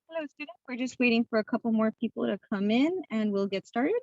Hello, student. We're just waiting for a couple more people to come in and we'll get started.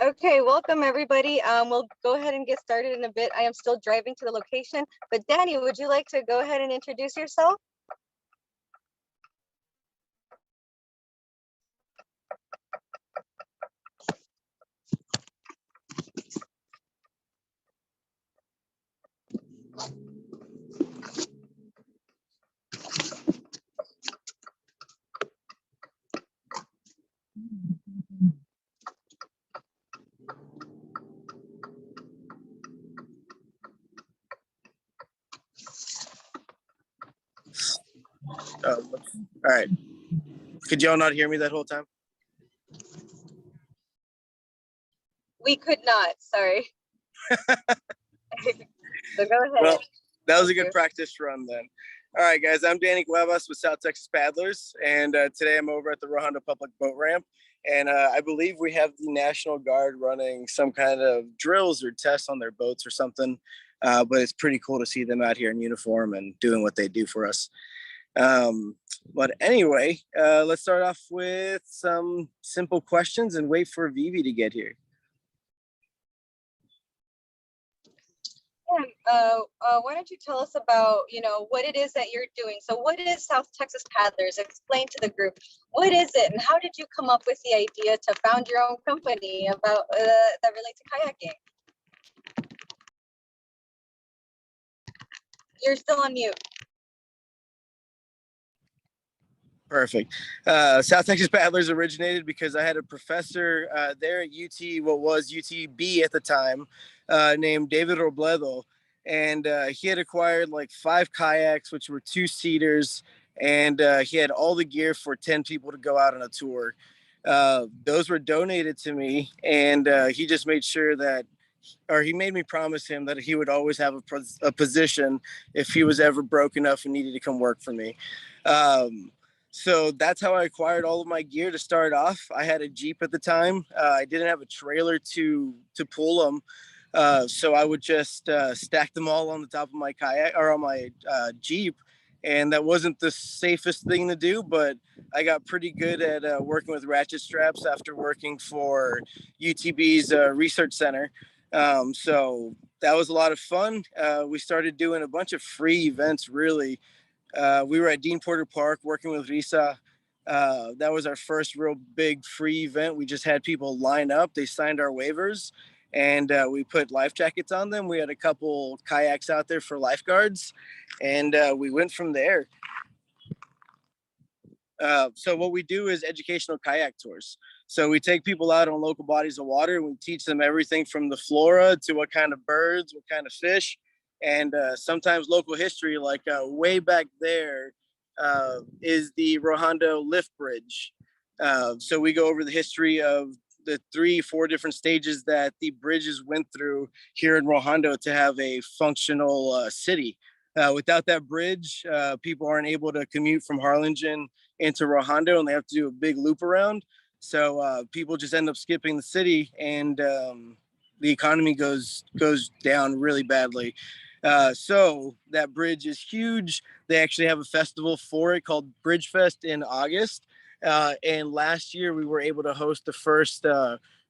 Okay, welcome everybody. We'll go ahead and get started in a bit. I am still driving to the location, but Danny, would you like to go ahead and introduce yourself? All right. Could y'all not hear me that whole time? We could not, sorry. So go ahead. Well, that was a good practice run then. All right, guys, I'm Danny Cuevas with South Texas Paddlers, and today I'm over at the Rohondo Public Boat Ramp, and I believe we have the National Guard running some kind of drills or tests on their boats or something, but it's pretty cool to see them out here in uniform and doing what they do for us. But anyway, let's start off with some simple questions and wait for Vivi to get here. Why don't you tell us about, what it is that you're doing? So what is South Texas Paddlers? Explain to the group, what is it and how did you come up with the idea to found your own company about that relates to kayaking? You're still on mute. Perfect. South Texas Paddlers originated because I had a professor there at UT, what was UTB at the time, named David Robledo. And he had acquired like 5 kayaks, which were 2-seaters. And he had all the gear for 10 people to go out on a tour. Those were donated to me. And he just made sure that, or he made me promise him that he would always have a position if he was ever broke enough and needed to come work for me. So that's how I acquired all of my gear to start off. I had a Jeep at the time. I didn't have a trailer to pull them. So I would just stack them all on the top of my kayak or on my Jeep. And that wasn't the safest thing to do, but I got pretty good at working with ratchet straps after working for UTB's research center. So that was a lot of fun. We started doing a bunch of free events, really. We were at Dean Porter Park working with Risa. That was our first real big free event. We just had people line up. They signed our waivers and we put life jackets on them. We had a couple kayaks out there for lifeguards and we went from there. So what we do is educational kayak tours. So we take people out on local bodies of water and we teach them everything from the flora to what kind of birds, what kind of fish, and sometimes local history. Like way back there is the Rohondo Lift Bridge. So we go over the history of the 3-4 different stages that the bridges went through here in Rohondo to have a functional city. Without that bridge, people aren't able to commute from Harlingen into Rohondo and they have to do a big loop around. So people just end up skipping the city and the economy goes down really badly. So that bridge is huge. They actually have a festival for it called Bridge Fest in August. And last year we were able to host the first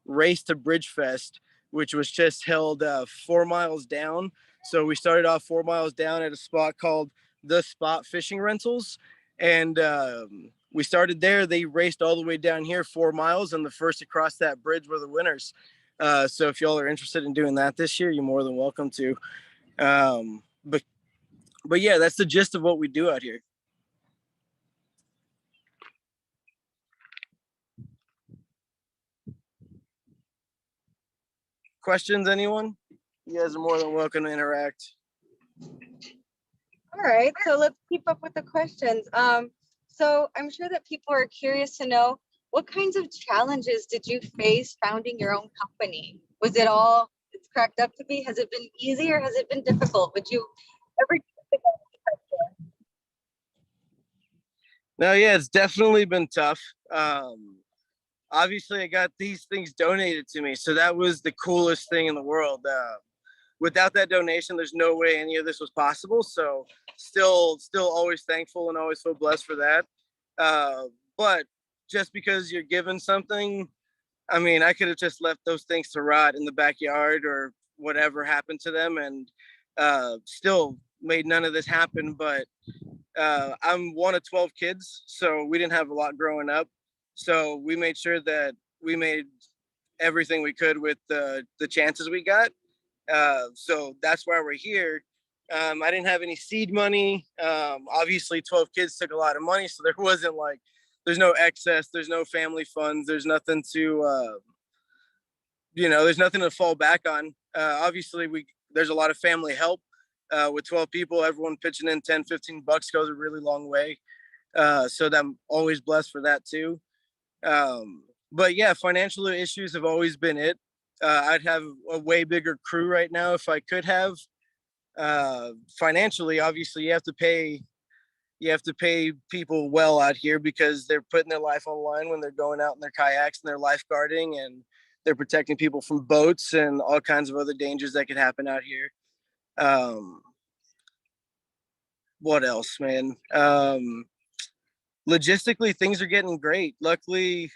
race to Bridge Fest, which was just held 4 miles down. So we started off 4 miles down at a spot called The Spot Fishing Rentals. And we started there. They raced all the way down here 4 miles, and the first to cross that bridge were the winners. So if y'all are interested in doing that this year, you're more than welcome to. But yeah, that's the gist of what we do out here. Questions, anyone? You guys are more than welcome to interact. All right, so let's keep up with the questions. So I'm sure that people are curious to know, what kinds of challenges did you face founding your own company? Was it all it's cracked up to be? Has it been easy or has it been difficult? Would you ever? No, yeah, it's definitely been tough. Obviously, I got these things donated to me, so that was the coolest thing in the world. Without that donation, there's no way any of this was possible. So still always thankful and always feel blessed for that. But just because you're given something I mean, I could have just left those things to rot in the backyard or whatever happened to them, and still made none of this happen. But I'm one of 12 kids, so we didn't have a lot growing up. So we made sure that we made everything we could with the chances we got. So that's why we're here. I didn't have any seed money. Obviously, 12 kids took a lot of money, so there wasn't like, there's no excess, there's no family funds, there's nothing to, there's nothing to fall back on. Obviously, there's a lot of family help. With 12 people, everyone pitching in 10, $15 goes a really long way. So I'm always blessed for that too. But yeah, financial issues have always been it. I'd have a way bigger crew right now if I could have. Financially, obviously, you have to pay people well out here because they're putting their life on the line when they're going out in their kayaks and they're lifeguarding, and they're protecting people from boats and all kinds of other dangers that could happen out here. Um, what else, man? Logistically, things are getting great. Luckily,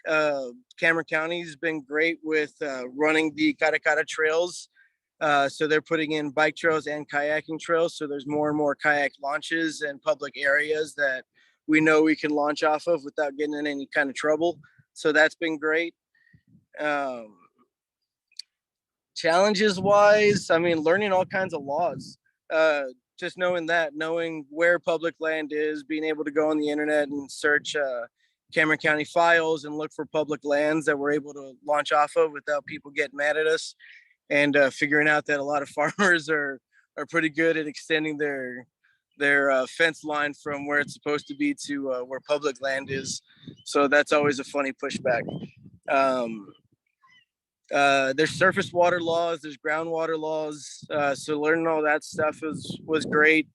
Cameron County's been great with running the Caracara trails. So they're putting in bike trails and kayaking trails. So there's more and more kayak launches and public areas that we know we can launch off of without getting in any kind of trouble. So that's been great. Um, Challenges wise, I mean, learning all kinds of laws. Uh, just knowing where public land is, being able to go on the internet and search Cameron County files and look for public lands that we're able to launch off of without people getting mad at us, and figuring out that a lot of farmers are pretty good at extending their fence line from where it's supposed to be to where public land is. So that's always a funny pushback. Um, there's surface water laws, there's groundwater laws. So learning all that stuff was great.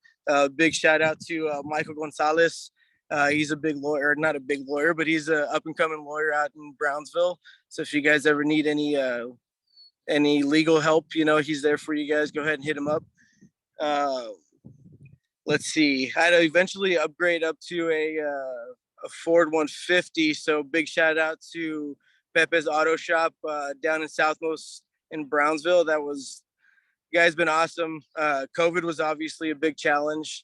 Big shout out to Michael Gonzalez. He's a big lawyer, not a big lawyer, but he's an up and coming lawyer out in Brownsville. So if you guys ever need any legal help, he's there for you guys. Go ahead and hit him up. Uh, let's see. I had to eventually upgrade up to a Ford 150. So big shout out to Pepe's Auto Shop down in Southmost in Brownsville. You guys been awesome. COVID was obviously a big challenge,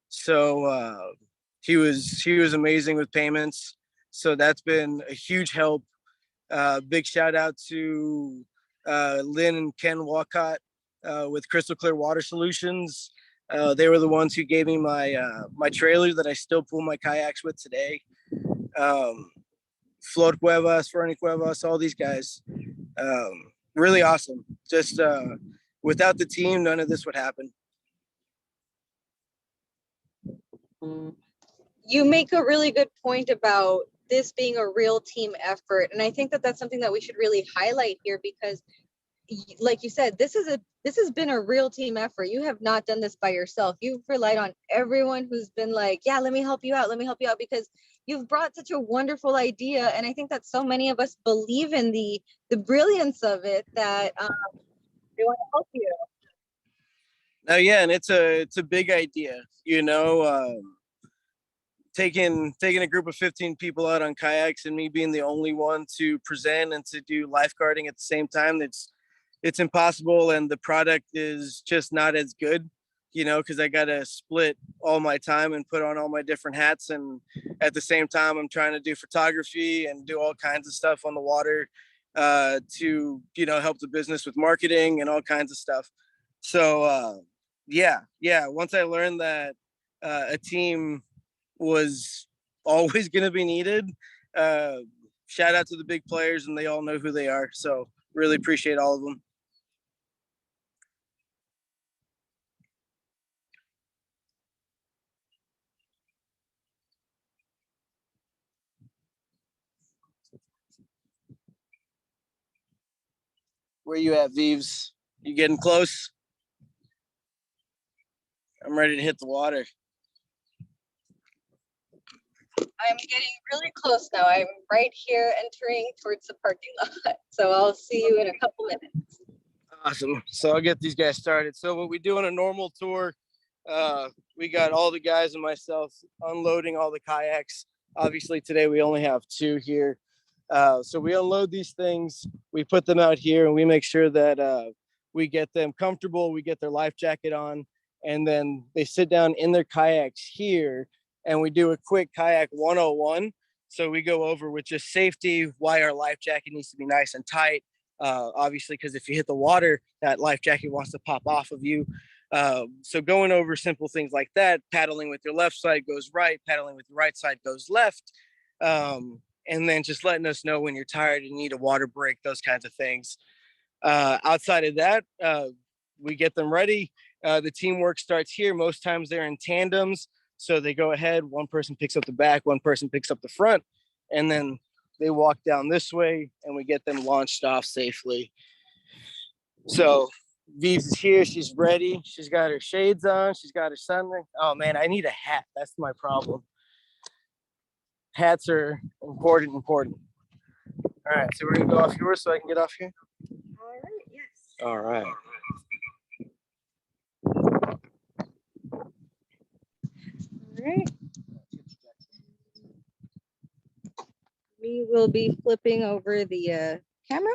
so he was amazing with payments. So that's been a huge help. Big shout out to Lynn and Ken Walcott with Crystal Clear Water Solutions. They were the ones who gave me my trailer that I still pull my kayaks with today. Flor Cuevas, Fernie Cuevas, all these guys. Really awesome. Just without the team, none of this would happen. You make a really good point about this being a real team effort. And I think that that's something that we should really highlight here because like you said, this has been a real team effort. You have not done this by yourself. You've relied on everyone who's been like, yeah, let me help you out. Let me help you out because you've brought such a wonderful idea. And I think that so many of us believe in the brilliance of it that they want to help you. Oh yeah, and it's a big idea, taking a group of 15 people out on kayaks and me being the only one to present and to do lifeguarding at the same time. It's impossible, and the product is just not as good, because I gotta split all my time and put on all my different hats, and at the same time I'm trying to do photography and do all kinds of stuff on the water to help the business with marketing and all kinds of stuff. So yeah, once I learned that a team was always going to be needed, shout out to the big players, and they all know who they are, so really appreciate all of them. Where you at, Vives? You getting close? I'm ready to hit the water. I'm getting really close now. I'm right here entering towards the parking lot. So I'll see you in a couple minutes. Awesome. So I'll get these guys started. So what we do on a normal tour, we got all the guys and myself unloading all the kayaks. Obviously today we only have 2 here. So we unload these things, we put them out here, and we make sure that we get them comfortable, we get their life jacket on, and then they sit down in their kayaks here, and we do a quick kayak 101. So we go over with just safety, why our life jacket needs to be nice and tight. Obviously, because if you hit the water, that life jacket wants to pop off of you. So going over simple things like that, paddling with your left side goes right, paddling with your right side goes left. And then just letting us know when you're tired and need a water break, those kinds of things. Outside of that, we get them ready. The teamwork starts here. Most times they're in tandems. So they go ahead, one person picks up the back, one person picks up the front, and then they walk down this way and we get them launched off safely. So Vives is here. She's ready. She's got her shades on. She's got her sunring. Oh man, I need a hat. That's my problem. Hats are important. All right, so we're gonna go off yours so I can get off here. All right, yes. All right. All right. We will be flipping over the camera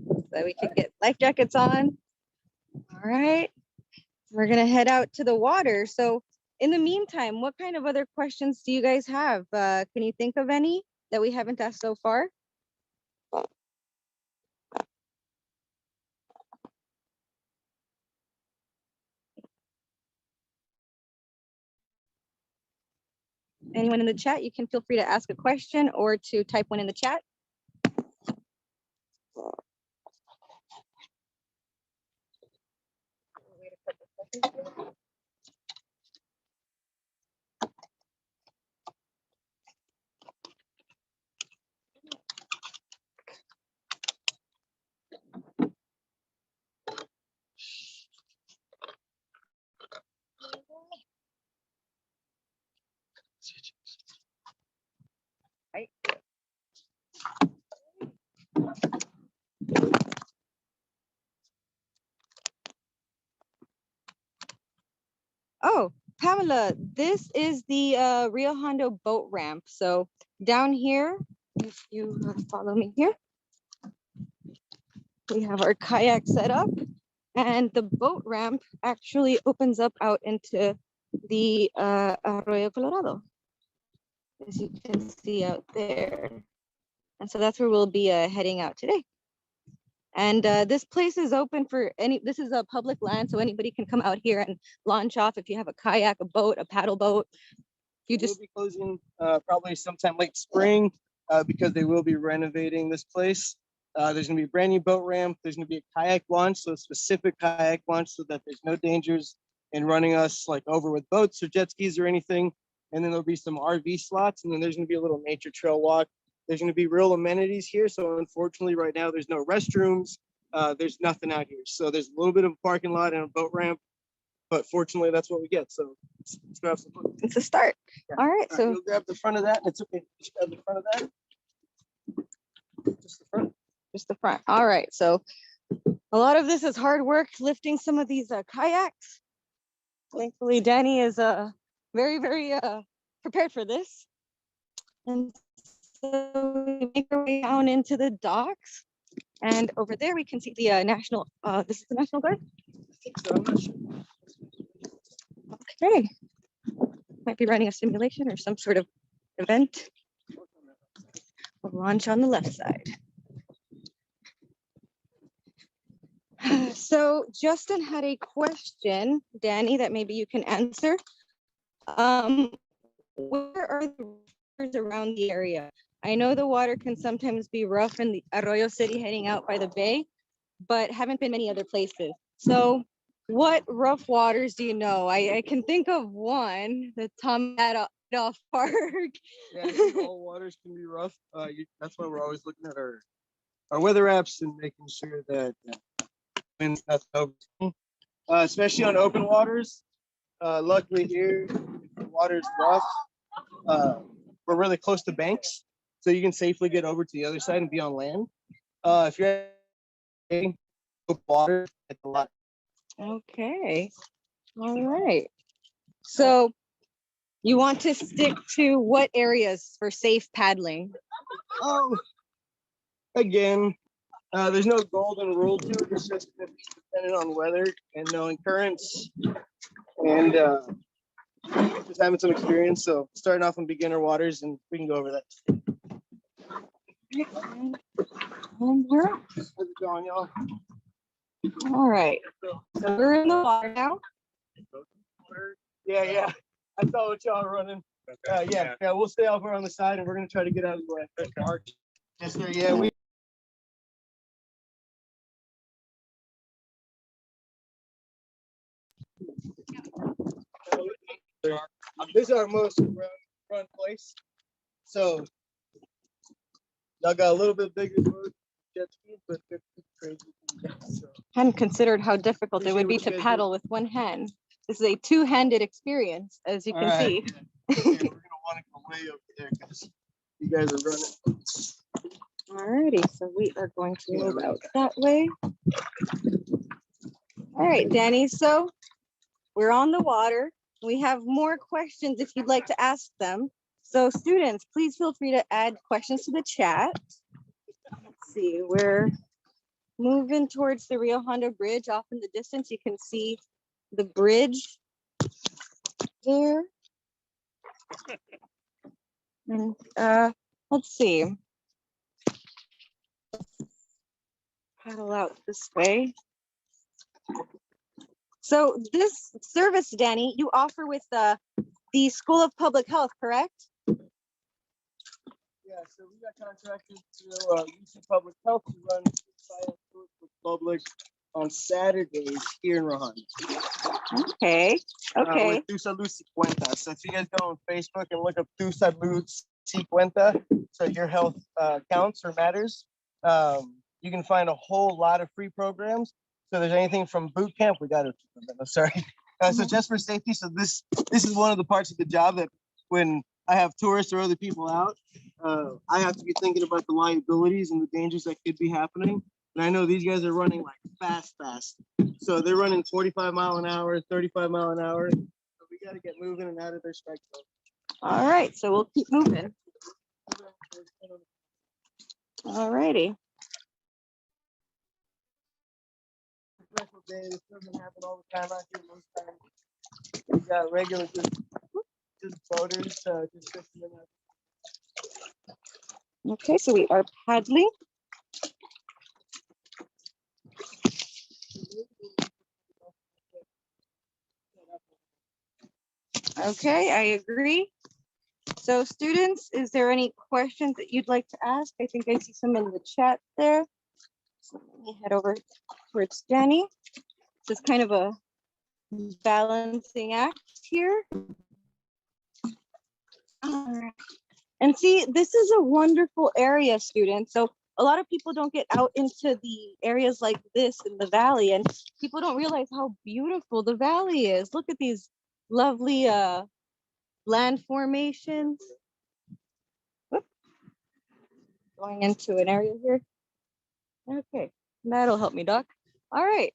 so that we can get life jackets on. All right. We're gonna head out to the water. So in the meantime, what kind of other questions do you guys have? Can you think of any that we haven't asked so far? Anyone in the chat, you can feel free to ask a question or to type one in the chat. Right. Oh, Pamela, this is the Rio Hondo boat ramp. So down here, if you follow me here, we have our kayak set up, and the boat ramp actually opens up out into the Arroyo Colorado, as you can see out there. And so that's where we'll be heading out today. And this place is open for this is a public land, so anybody can come out here and launch off if you have a kayak, a boat, a paddle boat. You just We'll be closing probably sometime late spring because they will be renovating this place. There's gonna be a brand new boat ramp. There's gonna be a kayak launch, so a specific kayak launch so that there's no dangers in running us like over with boats or jet skis or anything. And then there'll be some RV slots, and then there's gonna be a little nature trail walk. There's gonna be real amenities here. So unfortunately right now there's no restrooms. There's nothing out here. So there's a little bit of a parking lot and a boat ramp, but fortunately that's what we get. So let's go have some fun. it's a start. Yeah. All right, so you'll grab the front of that, and it's okay. Just grab the front of that. Just the front. just the front. All right, so a lot of this is hard work lifting some of these kayaks. Thankfully, Danny is very prepared for this. And so we make our way down into the docks. And over there, we can see the National, this is the National Guard? So I'm not sure. Okay. Might be running a simulation or some sort of event. We'll launch on the left side. So Justin had a question, Danny, that maybe you can answer. Where are the rivers around the area? I know the water can sometimes be rough in the Arroyo City heading out by the bay, but haven't been many other places. So what rough waters do you know? I can think of one, the Tom Park. Yeah, I think all waters can be rough. That's why we're always looking at our weather apps and making sure that wind's not over. Especially on open waters. Luckily here, the water's rough. We're really close to banks, so you can safely get over to the other side and be on land. If you're at water, it's a lot. Okay. All right. So you want to stick to what areas for safe paddling? Oh, again, there's no golden rule to it. It's just dependent on weather and knowing currents and just having some experience. So starting off in beginner waters, and we can go over that. How's it going, y'all? All right. So we're in the water now. Yeah. I saw what y'all are running. Yeah. We'll stay over on the side, and we're gonna try to get out of the way. Yes, sir. Yeah, we. This is our most run place. So y'all got a little bit bigger jet ski, but they're crazy. So. Hadn't considered how difficult it would be to paddle with one hand. This is a two-handed experience, as you can see. Okay, we're gonna want to go way over there because you guys are running. Alrighty, so we are going to move out that way. All right, Danny, so we're on the water. We have more questions if you'd like to ask them. So students, please feel free to add questions to the chat. Let's see, we're moving towards the Rio Hondo Bridge. Off in the distance, you can see the bridge there. And let's see. Paddle out this way. So this service, Danny, you offer with the School of Public Health, correct? Yeah, so we got contracted through UC Public Health to run science tours with public on Saturdays here in Rohan. Okay. With Tu Salud Si Cuenta. So if you guys go on Facebook and look up Tu Salud Si Cuenta, so your health counts or matters, you can find a whole lot of free programs. So there's anything from boot camp. We got it. I'm sorry. So just for safety. So this is one of the parts of the job that when I have tourists or other people out, I have to be thinking about the liabilities and the dangers that could be happening. And I know these guys are running like fast. So they're running 45 mile an hour, 35 mile an hour. So we got to get moving and out of their strike zone. All right, so we'll keep moving. All righty. This doesn't happen all the time out here. Most times we got regular just boaters, just fishing them out. Okay, so we are paddling. Okay, I agree. So students, is there any questions that you'd like to ask? I think I see some in the chat there. So let me head over towards Danny. This is kind of a balancing act here. All right. And see, this is a wonderful area, students. So a lot of people don't get out into the areas like this in the valley, and people don't realize how beautiful the valley is. Look at these lovely land formations. Whoop. Going into an area here. Okay, that'll help me, Doc. All right.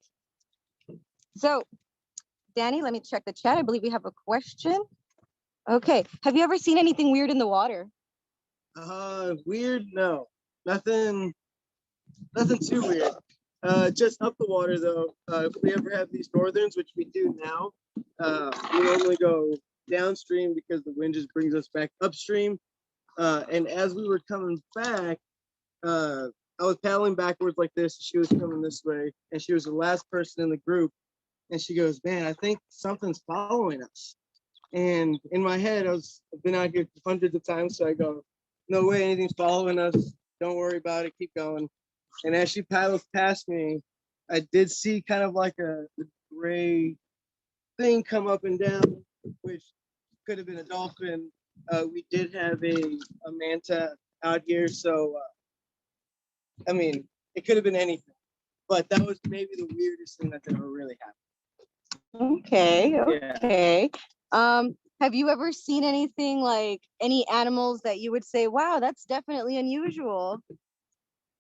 So, Danny, let me check the chat. I believe we have a question. Okay, have you ever seen anything weird in the water? Weird? No, nothing too weird. Just up the water though. If we ever have these northerns, which we do now, we normally go downstream because the wind just brings us back upstream. And as we were coming back, I was paddling backwards like this. She was coming this way, and she was the last person in the group. And she goes, "Man, I think something's following us." And in my head, I've been out here hundreds of times, so I go, "No way, anything's following us. Don't worry about it. Keep going." And as she paddles past me, I did see kind of like a gray thing come up and down, which could have been a dolphin. We did have a manta out here, so I mean, it could have been anything. But that was maybe the weirdest thing that's ever really happened. Okay. Have you ever seen anything like any animals that you would say, wow, that's definitely unusual?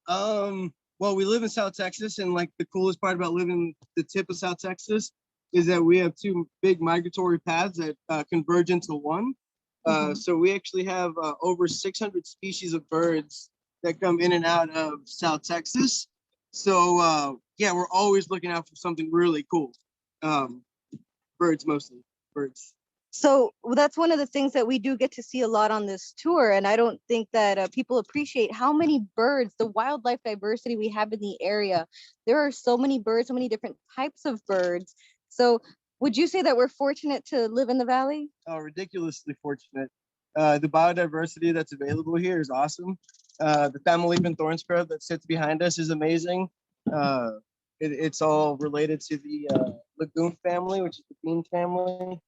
Well, we live in South Texas, and like the coolest part about living the tip of South Texas is that we have two big migratory paths that converge into one. So we actually have over 600 species of birds that come in and out of South Texas. So yeah, we're always looking out for something really cool. Birds mostly, birds. So that's one of the things that we do get to see a lot on this tour. And I don't think that people appreciate how many birds, the wildlife diversity we have in the area. There are so many birds, so many different types of birds. So would you say that we're fortunate to live in the valley? Oh, ridiculously fortunate. The biodiversity that's available here is awesome. The Thamaleepin thorn scrub that sits behind us is amazing. It's all related to the lagoon family, which is the bean family.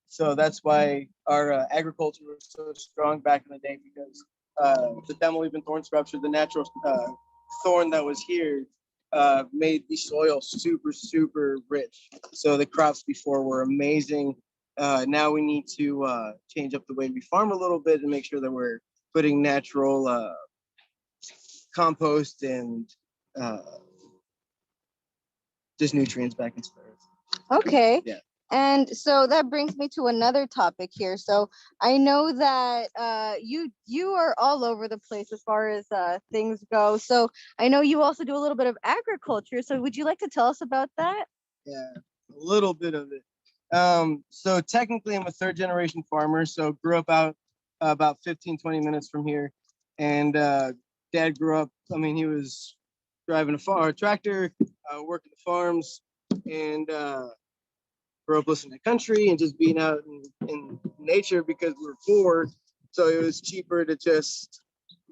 So that's why our agriculture was so strong back in the day, because the Thamaleepin thorn scrubs, or the natural thorn that was here, made the soil super, super rich. So the crops before were amazing. Now we need to change up the way we farm a little bit and make sure that we're putting natural compost and just nutrients back into the earth. Okay. Yeah. And so that brings me to another topic here. So I know that you are all over the place as far as things go. So I know you also do a little bit of agriculture. So would you like to tell us about that? Yeah, a little bit of it. So technically I'm a third generation farmer. So grew up out about 15, 20 minutes from here. And dad grew up, I mean, he was driving a tractor, working the farms, and grew up listening to country and just being out in nature because we were poor. So it was cheaper to just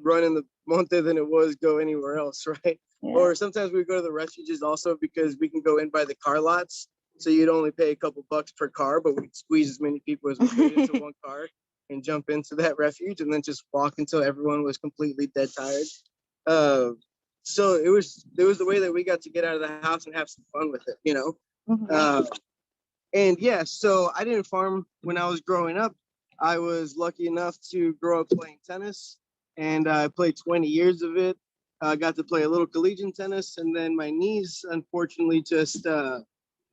run in the monte than it was go anywhere else, right? Yeah. Or sometimes we go to the refuges also because we can go in by the car lots. So you'd only pay a couple bucks per car, but we'd squeeze as many people as we could into one car and jump into that refuge and then just walk until everyone was completely dead tired. So it was the way that we got to get out of the house and have some fun with it, you know? Mm-hmm. And yeah, so I didn't farm when I was growing up. I was lucky enough to grow up playing tennis, and I played 20 years of it. I got to play a little collegiate tennis, and then my knees, unfortunately, just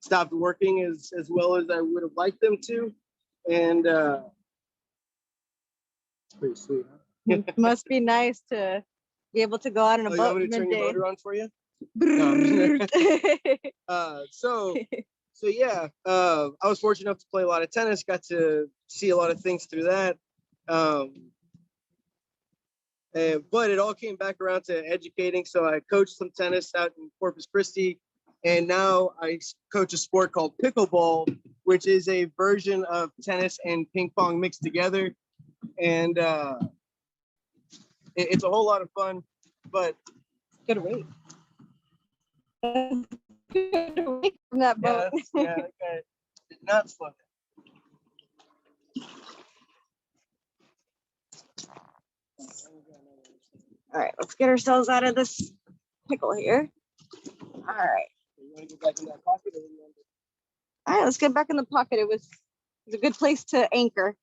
stopped working as well as I would have liked them to. And it's pretty sweet, huh? It must be nice to be able to go out on a boat. You want me to turn your motor on for you? No. So yeah, I was fortunate enough to play a lot of tennis, got to see a lot of things through that. But it all came back around to educating. So I coached some tennis out in Corpus Christi, and now I coach a sport called pickleball, which is a version of tennis and ping pong mixed together. And it's a whole lot of fun, but good weight. From that boat. Yeah, that guy did not slow down. All right, let's get ourselves out of this pickle here. All right. You want to get back in that pocket, or you want to... All right, let's get back in the pocket. It was a good place to anchor.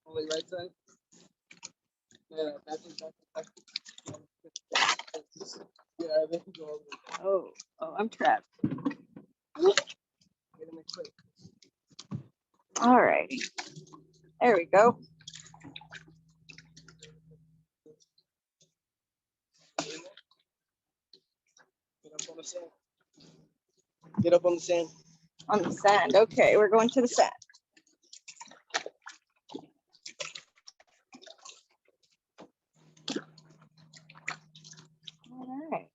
Only right side? Yeah, that's yeah, they can go over. Oh, I'm trapped. All right. There we go. Get up on the sand. On the sand. Okay, we're going to the sand. All right.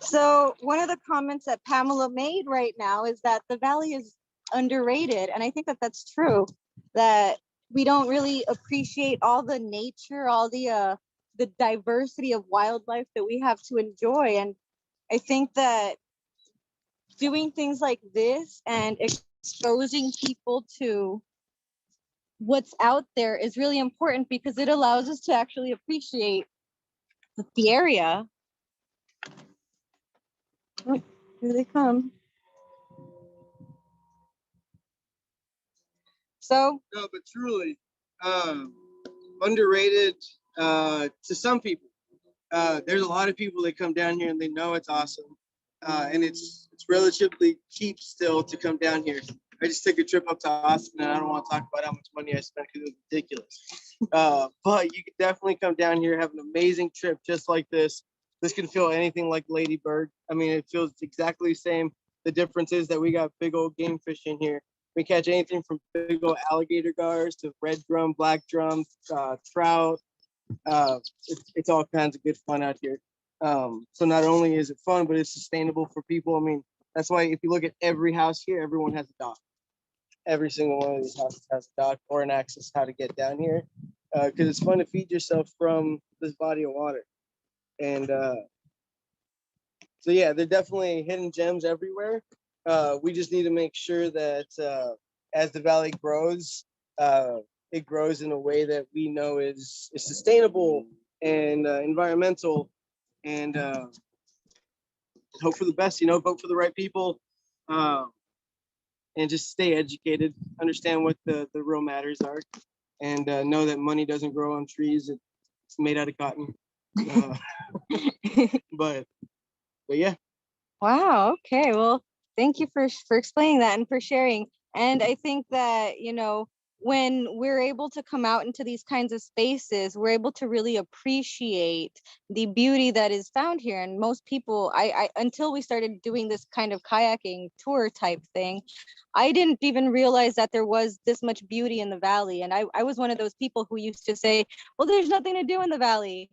So one of the comments that Pamela made right now is that the valley is underrated. And I think that that's true, that we don't really appreciate all the nature, all the diversity of wildlife that we have to enjoy. And I think that doing things like this and exposing people to what's out there is really important, because it allows us to actually appreciate the area. Oh, here they come. So no, but truly underrated to some people. There's a lot of people that come down here and they know it's awesome, and it's relatively cheap still to come down here. I just took a trip up to Austin, and I don't want to talk about how much money I spent because it was ridiculous. But you can definitely come down here, have an amazing trip just like this. This can feel anything like Lady Bird. I mean, it feels exactly the same. The difference is that we got big old game fish in here. We catch anything from big old alligator gars to red drum, black drum, trout. It's all kinds of good fun out here. So not only is it fun, but it's sustainable for people. I mean, that's why if you look at every house here, everyone has a dock. Every single one of these houses has a dock or an access how to get down here, because it's fun to feed yourself from this body of water. And so yeah, they're definitely hidden gems everywhere. We just need to make sure that as the valley grows, it grows in a way that we know is sustainable and environmental, and hope for the best. You know, vote for the right people, and just stay educated. Understand what the real matters are, and know that money doesn't grow on trees. It's made out of cotton. But yeah. Wow. Okay. Well, thank you for explaining that and for sharing. And I think that, you know, when we're able to come out into these kinds of spaces, we're able to really appreciate the beauty that is found here. And most people, I until we started doing this kind of kayaking tour type thing, I didn't even realize that there was this much beauty in the valley. And I was one of those people who used to say, well, there's nothing to do in the valley.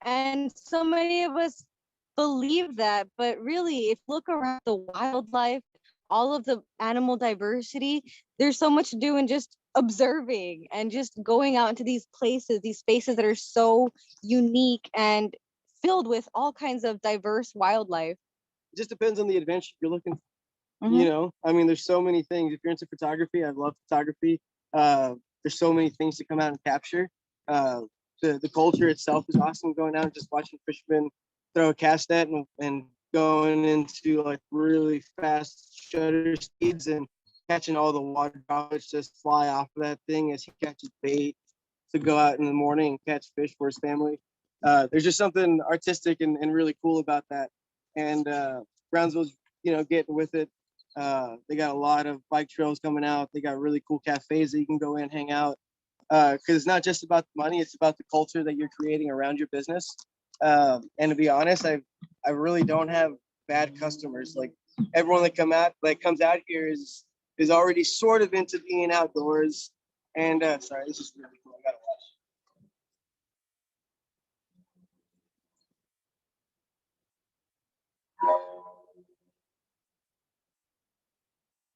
And so many of us believe that, but really, if you look around the wildlife, all of the animal diversity, there's so much to do in just observing and just going out into these spaces that are so unique and filled with all kinds of diverse wildlife. It just depends on the adventure you're looking for. You know, I mean, there's so many things. If you're into photography, I love photography. There's so many things to come out and capture. The culture itself is awesome. Going out and just watching fishermen throw a cast net and going into like really fast shutter speeds and catching all the water droplets just fly off of that thing as he catches bait to go out in the morning and catch fish for his family. There's just something artistic and really cool about that. And Brownsville's, you know, getting with it. They got a lot of bike trails coming out. They got really cool cafes that you can go in, hang out. Because it's not just about the money, it's about the culture that you're creating around your business. And to be honest, I really don't have bad customers. Like everyone that comes out here is already sort of into being outdoors. And sorry, this is really cool. I gotta watch.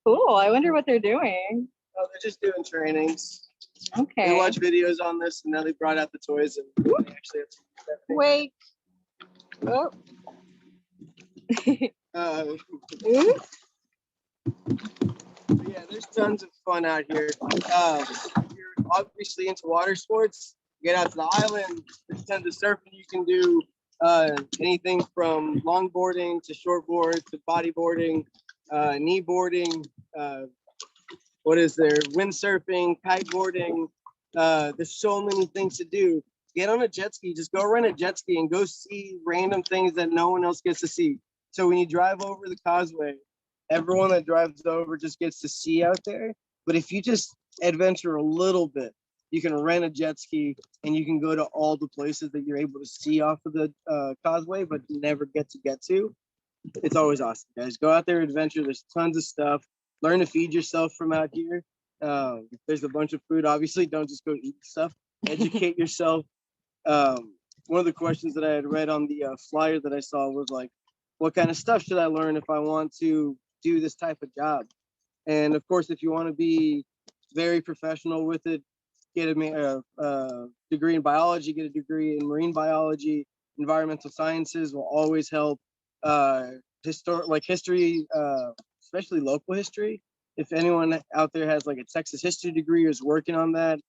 Cool. I wonder what they're doing. Oh, they're just doing trainings. Okay. They watch videos on this, and now they brought out the toys, and they actually have to use that thing. Wait. Oh. Yeah, there's tons of fun out here. If you're obviously into water sports, get out to the island. There's tons of surfing you can do. Anything from longboarding to shortboard to bodyboarding, kneeboarding. What is there? Windsurfing, kiteboarding. There's so many things to do. Get on a jet ski. Just go rent a jet ski and go see random things that no one else gets to see. So when you drive over the causeway, everyone that drives over just gets to see out there. But if you just adventure a little bit, you can rent a jet ski and you can go to all the places that you're able to see off of the causeway, but never get to. It's always awesome, guys. Go out there, adventure. There's tons of stuff. Learn to feed yourself from out here. There's a bunch of food. Obviously, don't just go eat stuff. Educate yourself. One of the questions that I had read on the flyer that I saw was like, what kind of stuff should I learn if I want to do this type of job? And of course, if you want to be very professional with it, get a degree in biology, get a degree in marine biology. Environmental sciences will always help. History, especially local history. If anyone out there has like a Texas history degree or is working on that,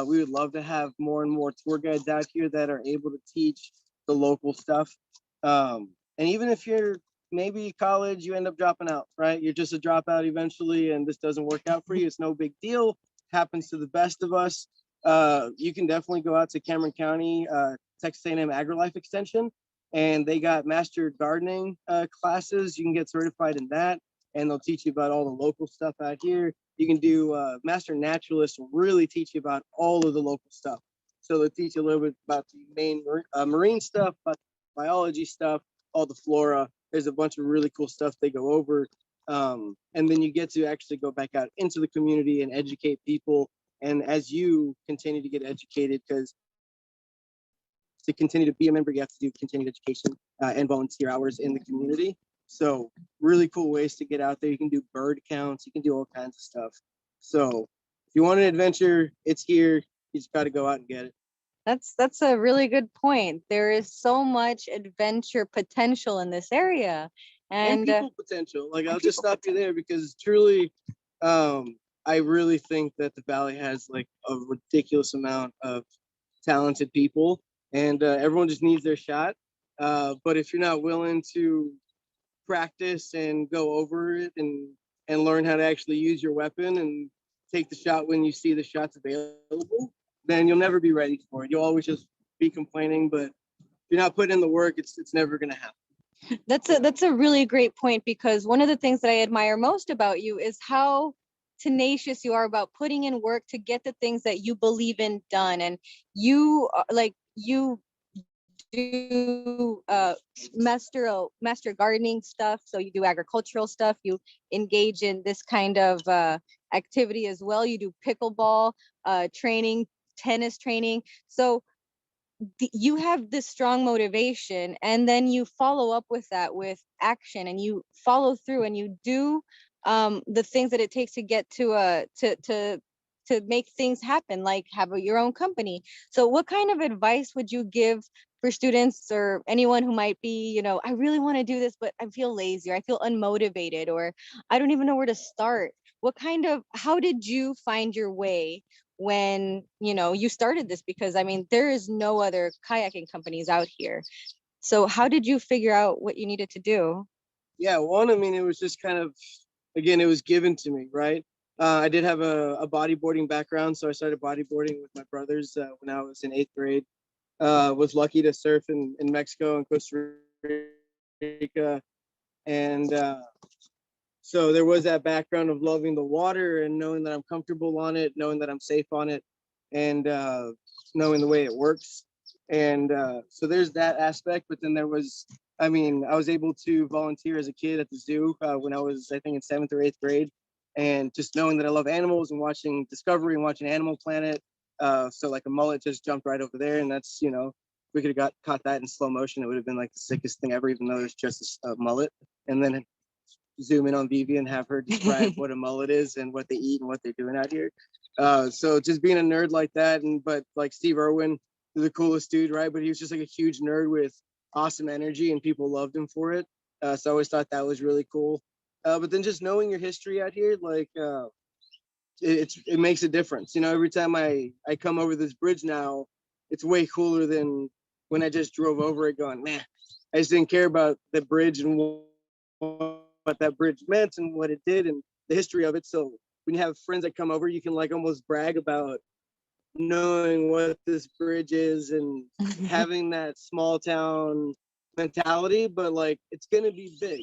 we would love to have more and more tour guides out here that are able to teach the local stuff. And even if you're maybe college, you end up dropping out, right? You're just a dropout eventually, and this doesn't work out for you. It's no big deal. Happens to the best of us. You can definitely go out to Cameron County, Texas A&M AgriLife Extension, and they got master gardening classes. You can get certified in that, and they'll teach you about all the local stuff out here. You can do Master Naturalist will really teach you about all of the local stuff. So they'll teach you a little bit about the main marine stuff, about biology stuff, all the flora. There's a bunch of really cool stuff they go over. And then you get to actually go back out into the community and educate people. And as you continue to get educated, because to continue to be a member, you have to do continued education and volunteer hours in the community. So really cool ways to get out there. You can do bird counts, you can do all kinds of stuff. So if you want an adventure, it's here. You just got to go out and get it. That's a really good point. There is so much adventure potential in this area, and people potential. Like I'll just stop you there because truly, I really think that the Valley has like a ridiculous amount of talented people, and everyone just needs their shot. But if you're not willing to practice and go over it and learn how to actually use your weapon and take the shot when you see the shots available, then you'll never be ready for it. You'll always just be complaining, but if you're not putting in the work, it's never going to happen. That's a really great point, because one of the things that I admire most about you is how tenacious you are about putting in work to get the things that you believe in done. And you do master gardening stuff, so you do agricultural stuff, you engage in this kind of activity as well, you do pickleball training, tennis training. So you have this strong motivation, and then you follow up with that with action, and you follow through and you do the things that it takes to get to make things happen, like have your own company. So what kind of advice would you give for students or anyone who might be, I really want to do this, but I feel lazy, or I feel unmotivated, or I don't even know where to start? How did you find your way when, you started this? Because I mean, there is no other kayaking companies out here. So how did you figure out what you needed to do? Yeah, one, I mean, it was just kind of, again, it was given to me, right? I did have a bodyboarding background, so I started bodyboarding with my brothers when I was in 8th grade. Was lucky to surf in Mexico and Costa Rica. And so there was that background of loving the water and knowing that I'm comfortable on it, knowing that I'm safe on it, and knowing the way it works. And so there's that aspect. But then there was, I mean, I was able to volunteer as a kid at the zoo when I was, I think, in 7th or 8th grade. And just knowing that I love animals and watching Discovery and watching Animal Planet. So like a mullet just jumped right over there. And that's, we could have caught that in slow motion. It would have been like the sickest thing ever, even though it's just a mullet. And then zoom in on Vivi and have her describe what a mullet is and what they eat and what they're doing out here. So just being a nerd like that, but like Steve Irwin, the coolest dude, right? But he was just like a huge nerd with awesome energy, and people loved him for it. So I always thought that was really cool. But then just knowing your history out here, like it makes a difference. Every time I come over this bridge now, it's way cooler than when I just drove over it going, man, I just didn't care about the bridge and what that bridge meant and what it did and the history of it. So when you have friends that come over, you can like almost brag about knowing what this bridge is and having that small town mentality, but like it's gonna be big,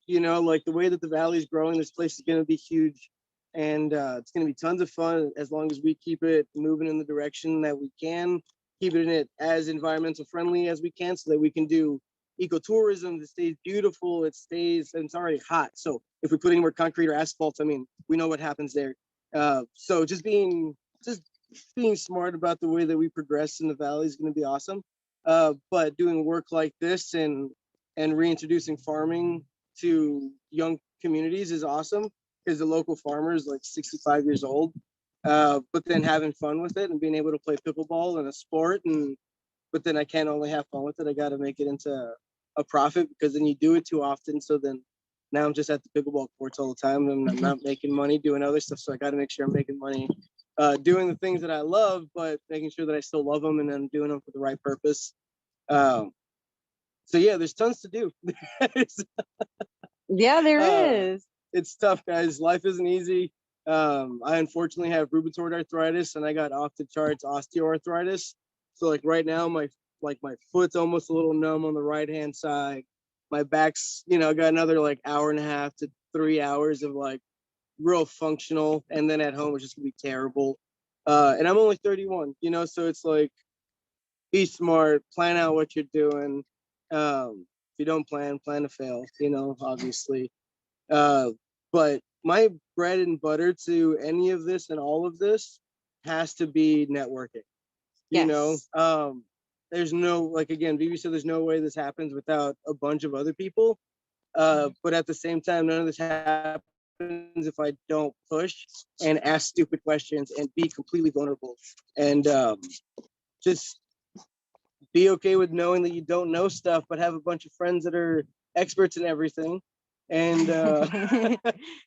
like the way that the valley's growing, this place is gonna be huge, and it's gonna be tons of fun as long as we keep it moving in the direction that we can, keeping it as environmental friendly as we can, so that we can do ecotourism that stays beautiful, it stays, and it's already hot. So if we put any more concrete or asphalt, I mean, we know what happens there. So just being smart about the way that we progress in the valley is going to be awesome. But doing work like this and reintroducing farming to young communities is awesome, because the local farmer is like 65 years old. But then having fun with it and being able to play pickleball and a sport, but then I can't only have fun with it. I got to make it into a profit, because then you do it too often. So then now I'm just at the pickleball courts all the time, and I'm not making money doing other stuff. So I got to make sure I'm making money doing the things that I love, but making sure that I still love them and I'm doing them for the right purpose. So yeah, there's tons to do. Yeah, there is. It's tough, guys. Life isn't easy. I unfortunately have rheumatoid arthritis, and I got off the charts osteoarthritis. So like right now, my foot's almost a little numb on the right hand side. My back's, got another like hour and a half to 3 hours of like real functional, and then at home it's just gonna be terrible. And I'm only 31, you know, so it's like, be smart, plan out what you're doing. If you don't plan to fail, you know, obviously. Uh, but my bread and butter to any of this and all of this has to be networking. You know, Yes. there's no, like, again, Vivi said, there's no way this happens without a bunch of other people. But at the same time, none of this happens if I don't push and ask stupid questions and be completely vulnerable. And just be okay with knowing that you don't know stuff, but have a bunch of friends that are experts in everything. And and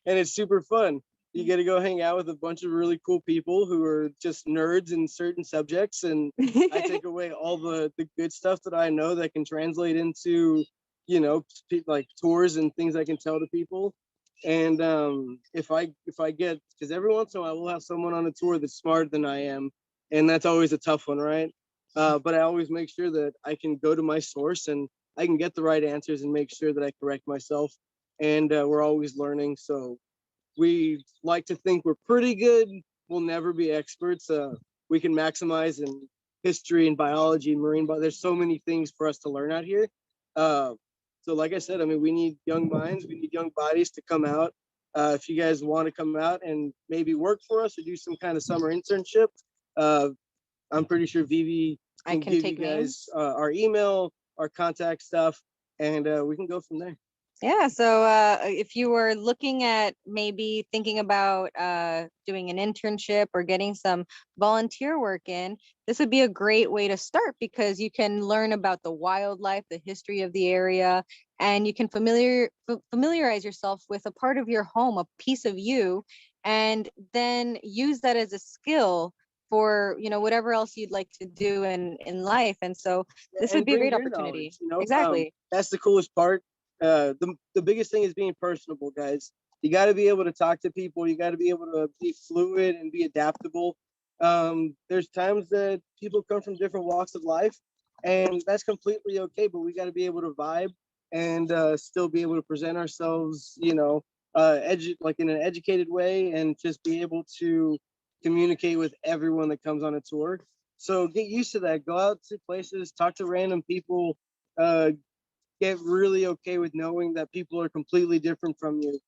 it's super fun. You get to go hang out with a bunch of really cool people who are just nerds in certain subjects, and I take away all the good stuff that I know that can translate into, you know, like tours and things I can tell to people. And if I get, because every once in a while we'll have someone on a tour that's smarter than I am, and that's always a tough one, right? But I always make sure that I can go to my source and I can get the right answers and make sure that I correct myself. And we're always learning. So we like to think we're pretty good. We'll never be experts. We can maximize in history and biology, marine biology. There's so many things for us to learn out here. Uh, so like I said, I mean, we need young minds, we need young bodies to come out. If you guys want to come out and maybe work for us or do some kind of summer internship, uh, I'm pretty sure Vivi I can can give you take names. guys our email, our contact stuff, and we can go from there. Yeah, so if you were looking at maybe thinking about doing an internship or getting some volunteer work in, this would be a great way to start because you can learn about the wildlife, the history of the area, and you can familiarize yourself with a part of your home, a piece of you, and then use that as a skill for, you know, whatever else you'd like to do in life. And so this would And be a bring great your opportunity. knowledge. You know, Exactly. that's the coolest part. The biggest thing is being personable, guys. You got to be able to talk to people. You got to be able to be fluid and be adaptable. There's times that people come from different walks of life, and that's completely okay. But we got to be able to vibe and still be able to present ourselves, you know, like in an educated way, and just be able to communicate with everyone that comes on a tour. So get used to that. Go out to places, talk to random people, uh, get really okay with knowing that people are completely different from you.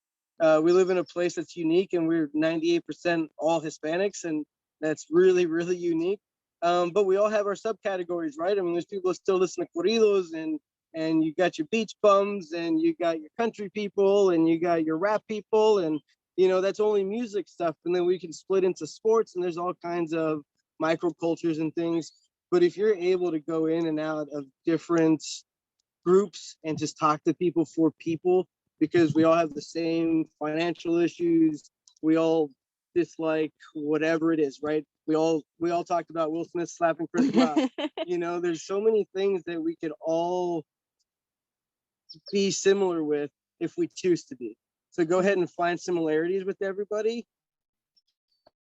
We live in a place that's unique, and we're 98% all Hispanics, and that's really, really unique. But we all have our subcategories, right? I mean, there's people that still listen to corridos, and you got your beach bums, and you got your country people, and you got your rap people, and you know that's only music stuff. And then we can split into sports, and there's all kinds of microcultures and things. But if you're able to go in and out of different groups and just talk to people for people, because we all have the same financial issues, we all dislike whatever it is, right? We all talked about Will Smith slapping Chris Rock. You know, there's so many things that we could all be similar with if we choose to be. So go ahead and find similarities with everybody,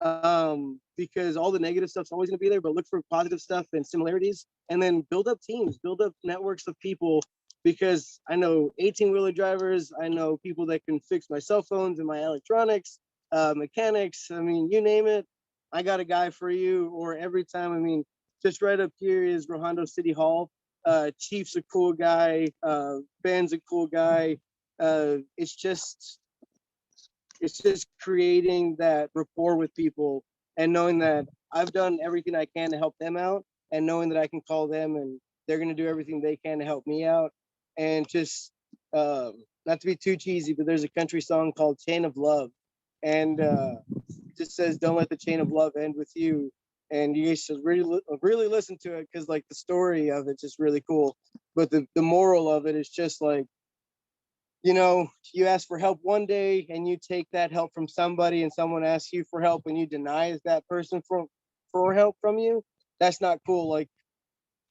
because all the negative stuff's always going to be there, but look for positive stuff and similarities, and then build up teams, build up networks of people. Because I know 18-wheeler drivers, I know people that can fix my cell phones and my electronics, mechanics. I mean, you name it, I got a guy for you. Or every time, I mean, just right up here is Rojando City Hall. Chief's a cool guy. Ben's a cool guy. It's just creating that rapport with people, and knowing that I've done everything I can to help them out, and knowing that I can call them and they're going to do everything they can to help me out. And just not to be too cheesy, but there's a country song called Chain of Love, and just says, don't let the chain of love end with you. And you guys should really listen to it, because like the story of it's just really cool. But the moral of it is just like, you know, you ask for help one day and you take that help from somebody, and someone asks you for help and you deny that person for help from you. That's not cool. Like,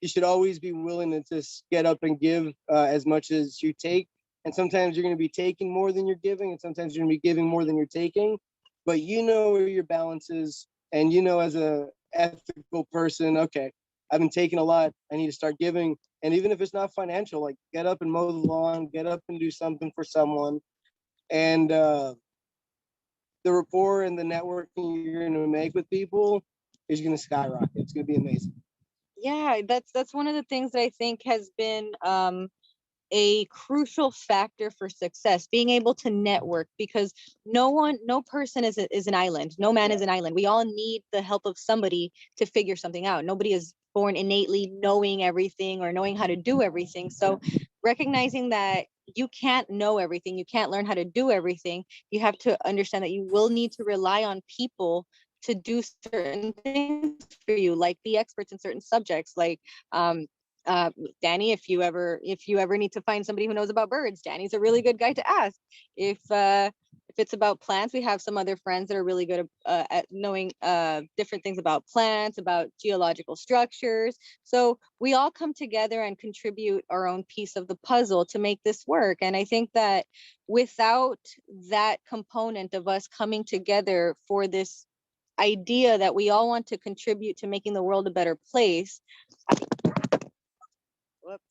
you should always be willing to just get up and give as much as you take. And sometimes you're going to be taking more than you're giving, and sometimes you're going to be giving more than you're taking. But you know where your balance is, and you know, as a ethical person, okay, I've been taking a lot, I need to start giving. And even if it's not financial, like, get up and mow the lawn, get up and do something for someone. And the rapport and the networking you're going to make with people is going to skyrocket. It's going to be amazing. Yeah, that's one of the things that I think has been a crucial factor for success, being able to network, because no person is an island. No man is an island. We all need the help of somebody to figure something out. Nobody is born innately knowing everything or knowing how to do everything. So recognizing that you can't know everything, you can't learn how to do everything, you have to understand that you will need to rely on people to do certain things for you, like be experts in certain subjects, like uh, Danny, if you ever need to find somebody who knows about birds, Danny's a really good guy to ask. If it's about plants, we have some other friends that are really good at knowing different things about plants, about geological structures. So we all come together and contribute our own piece of the puzzle to make this work. And I think that without that component of us coming together for this idea that we all want to contribute to making the world a better place, whoops,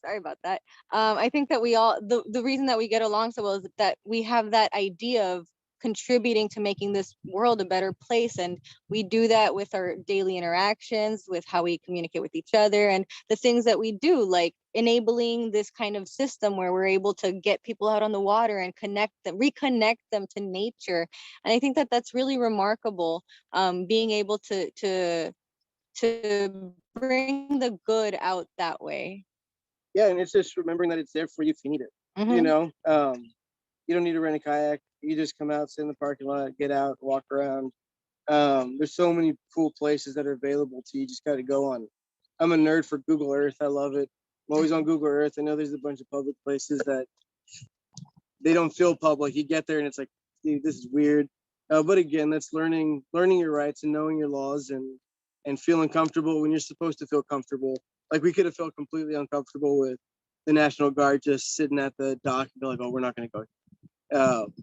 sorry about that. I think that we all, the reason that we get along so well is that we have that idea of contributing to making this world a better place. And we do that with our daily interactions, with how we communicate with each other, and the things that we do, like enabling this kind of system where we're able to get people out on the water and reconnect them to nature. And I think that that's really remarkable, being able to bring the good out that way. Yeah, and it's just remembering that it's there for you if you need it. You know, you don't need to rent a kayak. You just come out, sit in the parking lot, get out, walk around. There's so many cool places that are available to you. You just got to go on. I'm a nerd for Google Earth. I love it. I'm always on Google Earth. I know there's a bunch of public places that they don't feel public. You get there and it's like, dude, this is weird. But again, that's learning your rights and knowing your laws, and feeling comfortable when you're supposed to feel comfortable. Like we could have felt completely uncomfortable with the National Guard just sitting at the dock and be like, oh, we're not going to go.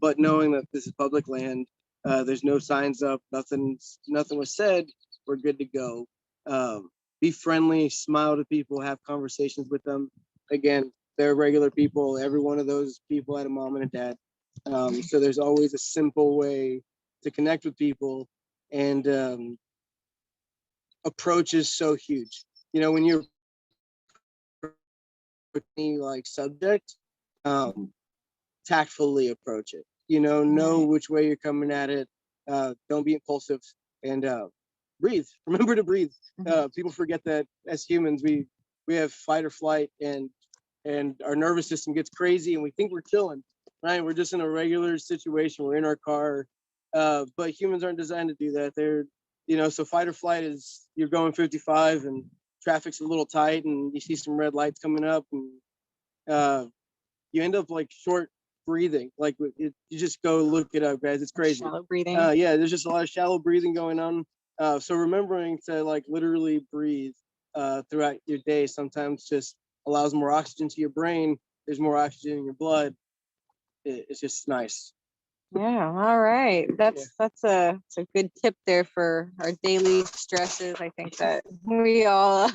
But knowing that this is public land, there's no signs up, nothing was said, we're good to go. Be friendly, smile to people, have conversations with them. Again, they're regular people. Every one of those people had a mom and a dad. So there's always a simple way to connect with people, and approach is so huge. You know, when you're any like subject, um, tactfully approach it. You know which way you're coming at it. Don't be impulsive, and breathe. Remember to breathe. People forget that as humans, we have fight or flight, and our nervous system gets crazy, and we think we're chilling. Right? We're just in a regular situation. We're in our car, but humans aren't designed to do that. So fight or flight is you're going 55 and traffic's a little tight, and you see some red lights coming up, and you end up like short breathing. Like you just go look it up, guys. It's crazy. Shallow breathing. Yeah, there's just a lot of shallow breathing going on. So remembering to like literally breathe throughout your day sometimes just allows more oxygen to your brain. There's more oxygen in your blood. It's just nice. Yeah, all right. That's a good tip there for our daily stresses. I think that we all,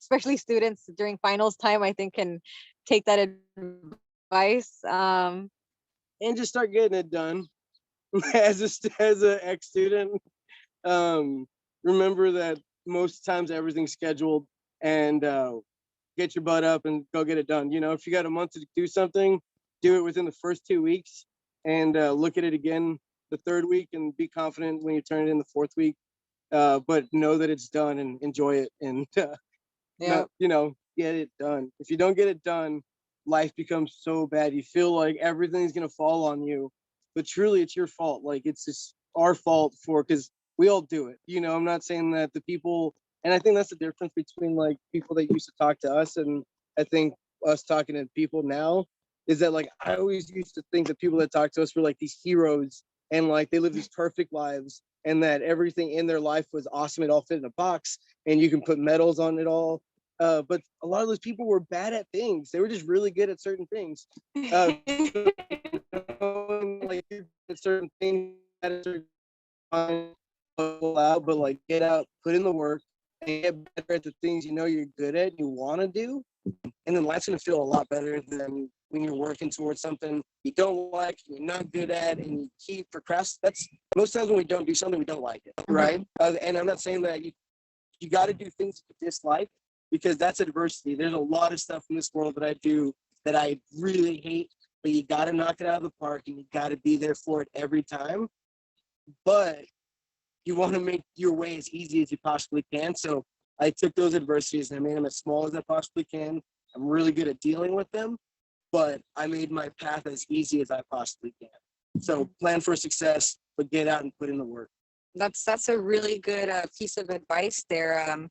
especially students during finals time, I think can take that advice. And just start getting it done. as a ex student, remember that most times everything's scheduled, and get your butt up and go get it done. If you got a month to do something, do it within the first 2 weeks, and look at it again the third week, and be confident when you turn it in the fourth week. But know that it's done and enjoy it, and get it done. If you don't get it done, life becomes so bad. You feel like everything's gonna fall on you, but truly it's your fault. Like it's just our fault because we all do it. I'm not saying that the people, and I think that's the difference between like people that used to talk to us, and I think us talking to people now, is that like I always used to think that people that talk to us were like these heroes, and like they live these perfect lives, and that everything in their life was awesome. It all fit in a box, and you can put medals on it all. But a lot of those people were bad at things. They were just really good at certain things. Like at certain things at a certain time, but like get out, put in the work, and get better at the things you know you're good at, you want to do. And then life's going to feel a lot better than when you're working towards something you don't like, you're not good at, and you keep procrastinating. That's most times when we don't do something, we don't like it, right? And I'm not saying that you got to do things you dislike, because that's adversity. There's a lot of stuff in this world that I do that I really hate, but you got to knock it out of the park, and you got to be there for it every time. But you want to make your way as easy as you possibly can. So I took those adversities and I made them as small as I possibly can. I'm really good at dealing with them, but I made my path as easy as I possibly can. So plan for success, but get out and put in the work. That's a really good piece of advice there,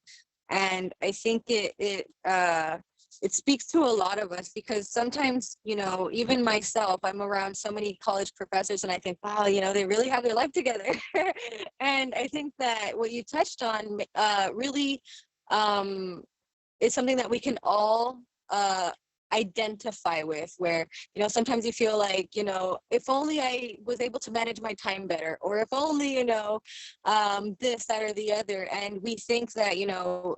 and I think it speaks to a lot of us, because sometimes, you know, even myself, I'm around so many college professors and I think, wow, you know, they really have their life together. And I think that what you touched on really is something that we can all identify with, where, you know, sometimes you feel like, you know, if only I was able to manage my time better, or if only, you know, this, that, or the other. And we think that, you know,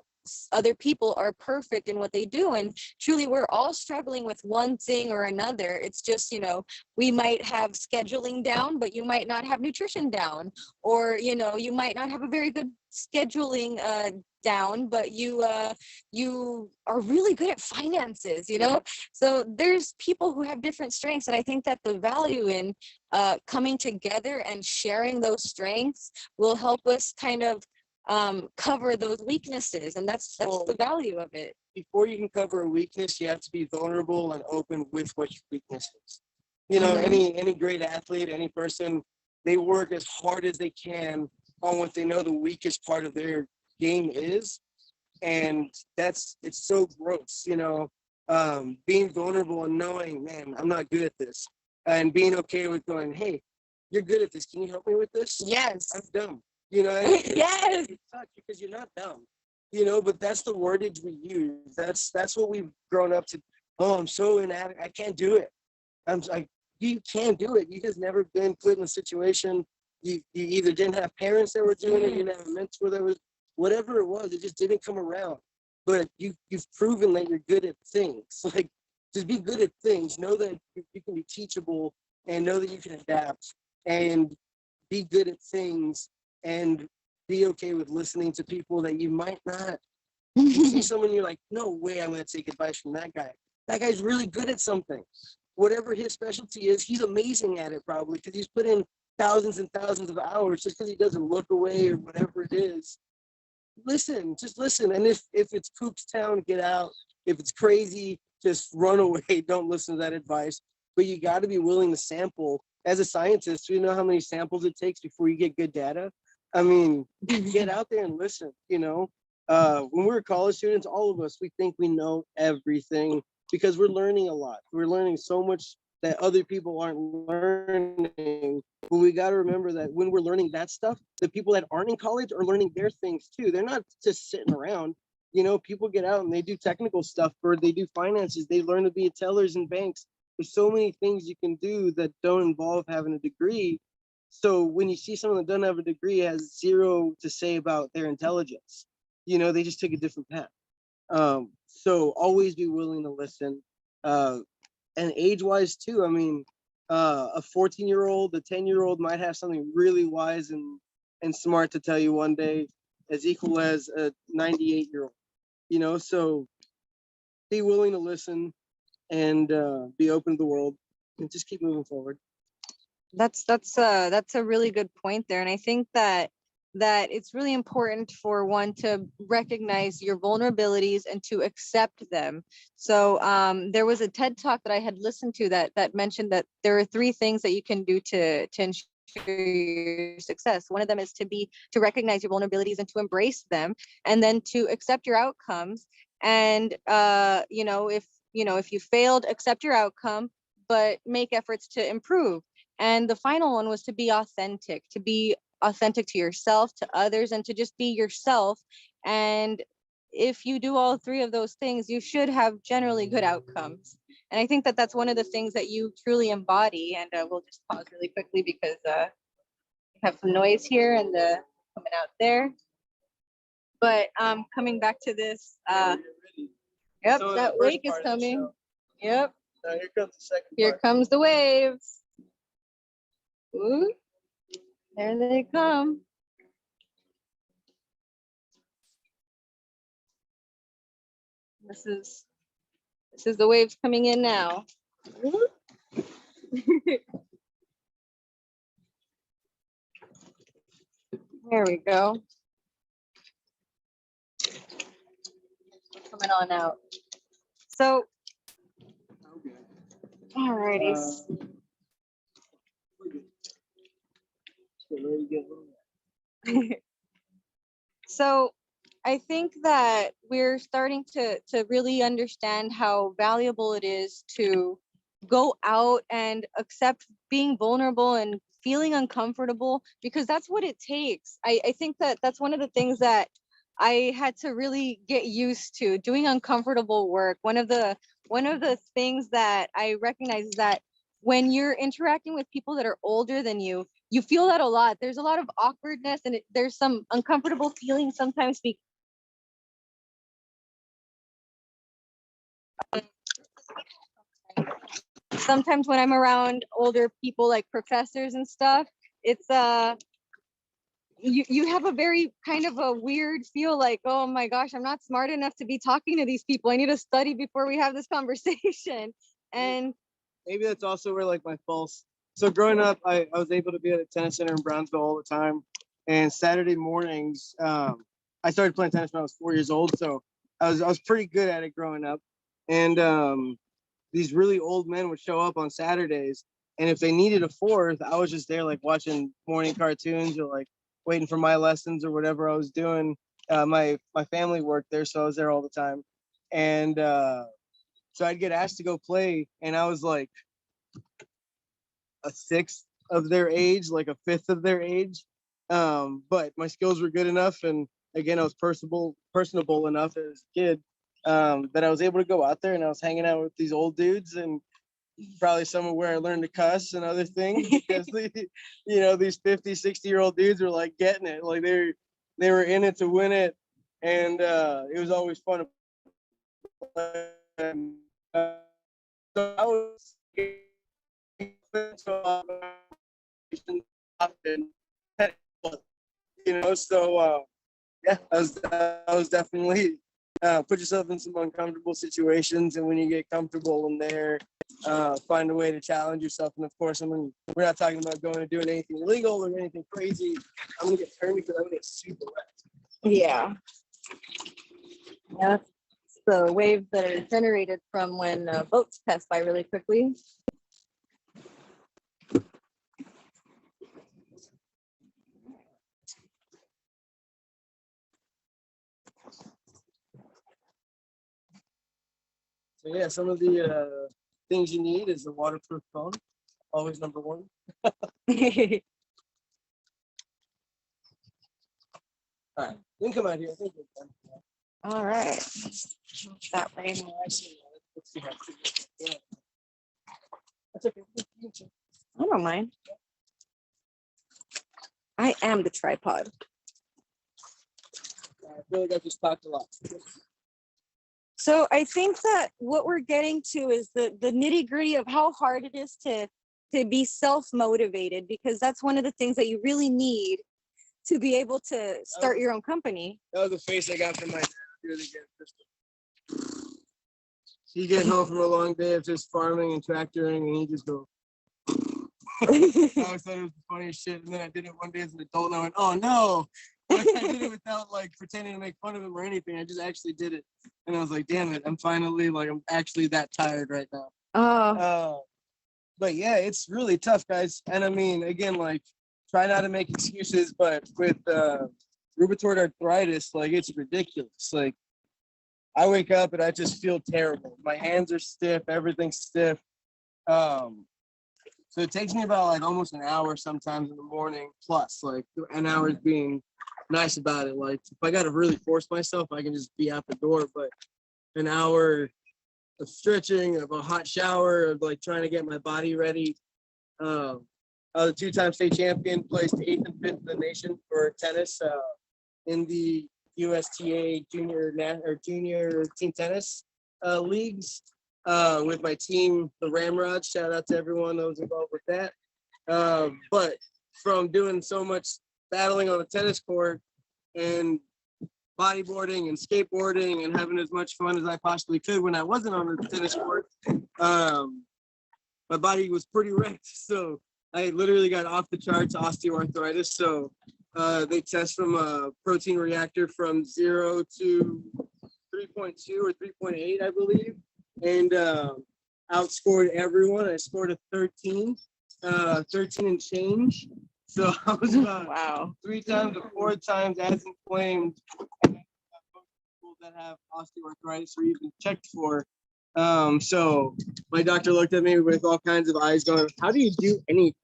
other people are perfect in what they do, and truly we're all struggling with one thing or another. It's just, you know, we might have scheduling down, but you might not have nutrition down, or, you know, you might not have a very good scheduling down, but you are really good at finances, you know. So there's people who have different strengths, and I think that the value in coming together and sharing those strengths will help us kind of cover those weaknesses, and that's the value of it. Before you can cover a weakness, you have to be vulnerable and open with what your weakness is. You know, any great athlete, any person, they work as hard as they can on what they know the weakest part of their game is, and it's so gross, you know. Being vulnerable and knowing, man, I'm not good at this, and being okay with going, hey, you're good at this, can you help me with this? Yes. I'm dumb. You know, yes. It sucks because you're not dumb, you know, but that's the wordage we use. That's what we've grown up to. Oh, I'm so inadequate, I can't do it. I'm like, you can do it. You just never been put in a situation. You either didn't have parents that were doing it, you didn't have a mentor that was, whatever it was, it just didn't come around. But you've proven that you're good at things. Like, just be good at things. Know that you can be teachable, and know that you can adapt, and be good at things, and be okay with listening to people that you might not. You see someone, you're like, no way I'm going to take advice from that guy. That guy's really good at something. Whatever his specialty is, he's amazing at it, probably, because he's put in thousands and thousands of hours. Just because he doesn't look away or whatever it is, listen, just listen. And if it's Kooks Town, get out. If it's crazy, just run away. Don't listen to that advice. But you got to be willing to sample. As a scientist, you know how many samples it takes before you get good data. I mean, get out there and listen. You know, when we're college students, all of us, we think we know everything because we're learning a lot. We're learning so much that other people aren't learning. But we got to remember that when we're learning that stuff, the people that aren't in college are learning their things too. They're not just sitting around. You know, people get out and they do technical stuff, or they do finances. They learn to be tellers in banks. There's so many things you can do that don't involve having a degree. So when you see someone that doesn't have a degree, has zero to say about their intelligence, you know, they just took a different path. So always be willing to listen. And age-wise too, I mean, a 14-year-old, a 10-year-old might have something really wise and smart to tell you one day, as equal as a 98-year-old, you know. So be willing to listen and be open to the world, and just keep moving forward. That's a really good point there, and I think that it's really important for one to recognize your vulnerabilities and to accept them. So there was a TED talk that I had listened to that mentioned that there are 3 things that you can do to ensure your success. One of them is to recognize your vulnerabilities and to embrace them, and then to accept your outcomes. And you know, if you failed, accept your outcome, but make efforts to improve. And the final one was to be authentic to yourself, to others, and to just be yourself. And if you do all 3 of those things, you should have generally good outcomes. And I think that that's one of the things that you truly embody. And we'll just pause really quickly because we have some noise here and coming out there. But coming back to this, yep, So that the first wake is part of the coming. show. Yep, Now here comes the second here part. comes the waves. Ooh, there they come. This is the waves coming in now. There we go. Coming on out. So, alrighty. So I think that we're starting to really understand how valuable it is to go out and accept being vulnerable and feeling uncomfortable, because that's what it takes. I think that that's one of the things that I had to really get used to, doing uncomfortable work. One of the things that I recognize is that when you're interacting with people that are older than you feel that a lot. There's a lot of awkwardness, and there's some uncomfortable feelings sometimes sometimes when I'm around older people like professors and stuff. It's you have a very kind of a weird feel, like, oh my gosh, I'm not smart enough to be talking to these people. I need to study before we have this conversation. And Maybe that's also where like my false. So growing up, I was able to be at a tennis center in Brownsville all the time, and Saturday mornings, I started playing tennis when I was 4 years old, so I was pretty good at it growing up. And these really old men would show up on Saturdays, and if they needed a fourth, I was just there like watching morning cartoons or like waiting for my lessons or whatever I was doing. My family worked there, so I was there all the time, and so I'd get asked to go play, and I was like a sixth of their age, like a fifth of their age. But my skills were good enough, and again, I was personable enough as a kid, that I was able to go out there, and I was hanging out with these old dudes, and probably somewhere where I learned to cuss and other things, because these 50, 60-year-old dudes were like getting it, like they were in it to win it, and it was always fun to play. And, so I was so yeah, I was definitely put yourself in some uncomfortable situations, and when you get comfortable in there, find a way to challenge yourself. And of course, we're not talking about going and doing anything illegal or anything crazy. I'm gonna get turned because I'm gonna get super wet. Yeah. Yeah, it's the waves that are generated from when boats pass by really quickly. So yeah, some of the things you need is a waterproof phone, always number one. All right, you can come out here. All right. That way. Let's see how yeah. That's okay. I don't mind. I am the tripod. I feel like I just talked a lot. So I think that what we're getting to is the nitty gritty of how hard it is to be self-motivated, because that's one of the things that you really need to be able to start your own company. That was the face I got from my dad. You get home from a long day of just farming and tractoring, and he just goes. I always thought it was the funniest shit, and then I did it one day as an adult, and I went, "Oh no!" Like, I did it without like pretending to make fun of him or anything. I just actually did it, and I was like, "Damn it! I'm actually that tired right now." But yeah, it's really tough, guys. And I mean, again, like, try not to make excuses, but with rheumatoid arthritis, like, it's ridiculous. Like, I wake up and I just feel terrible. My hands are stiff, everything's stiff. So it takes me about like almost an hour sometimes in the morning, plus like an hour is being nice about it. Like, if I got to really force myself, I can just be out the door. But an hour of stretching, of a hot shower, of like trying to get my body ready. I was a two-time state champion, placed 8th and 5th in the nation for tennis in the USTA junior team tennis leagues with my team, the Ramrods. Shout out to everyone that was involved with that. But from doing so much battling on the tennis court and bodyboarding and skateboarding and having as much fun as I possibly could when I wasn't on the tennis court, my body was pretty wrecked. So I literally got off the charts osteoarthritis. So they test from a protein reactor from 0 to 3.2 or 3.8, I believe, and outscored everyone. I scored a 13 and change. So I was about Wow. 3 times to 4 times as inflamed people that have osteoarthritis or even checked for. So my doctor looked at me with all kinds of eyes going, how do you do anything?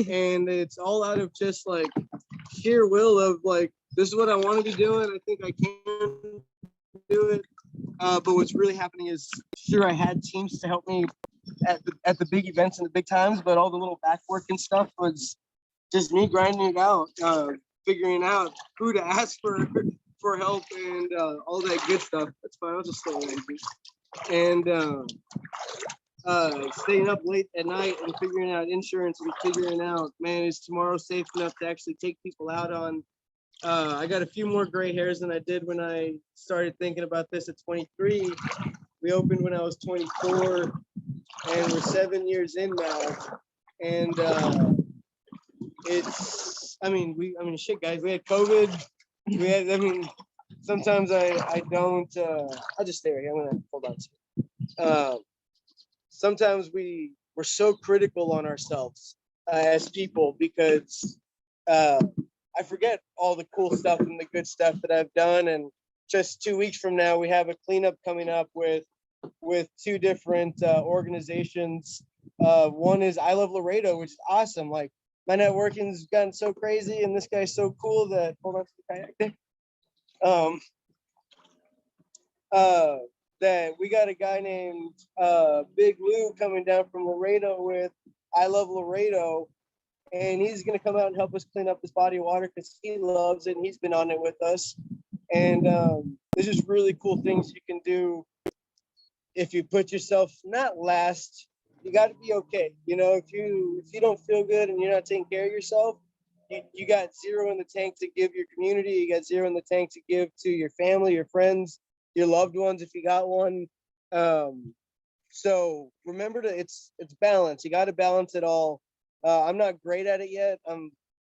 And it's all out of just like sheer will of like, this is what I want to be doing. I think I can do it. But what's really happening is, sure, I had teams to help me at the big events and the big times, but all the little back work and stuff was just me grinding it out, figuring out who to ask for help and all that good stuff. That's fine. I'll just stay in. And staying up late at night and figuring out insurance and figuring out, man, is tomorrow safe enough to actually take people out on? I got a few more gray hairs than I did when I started thinking about this at 23. We opened when I was 24, and we're 7 years in now. And shit, guys, we had COVID. Sometimes I don't, I'll just stay right here. I'm gonna hold on to it. Sometimes we're so critical on ourselves as people because I forget all the cool stuff and the good stuff that I've done. And just 2 weeks from now, we have a cleanup coming up with 2 different organizations. One is I Love Laredo, which is awesome. Like, my networking's gotten so crazy, and this guy's so cool that, hold on to the kayak there. That we got a guy named Big Lou coming down from Laredo with I Love Laredo, and he's going to come out and help us clean up this body of water because he loves it and he's been on it with us. And there's just really cool things you can do if you put yourself not last. You got to be okay. You know, if you don't feel good and you're not taking care of yourself, you got 0 in the tank to give your community. You got 0 in the tank to give to your family, your friends, your loved ones if you got one. So remember it's balance. You got to balance it all. I'm not great at it yet.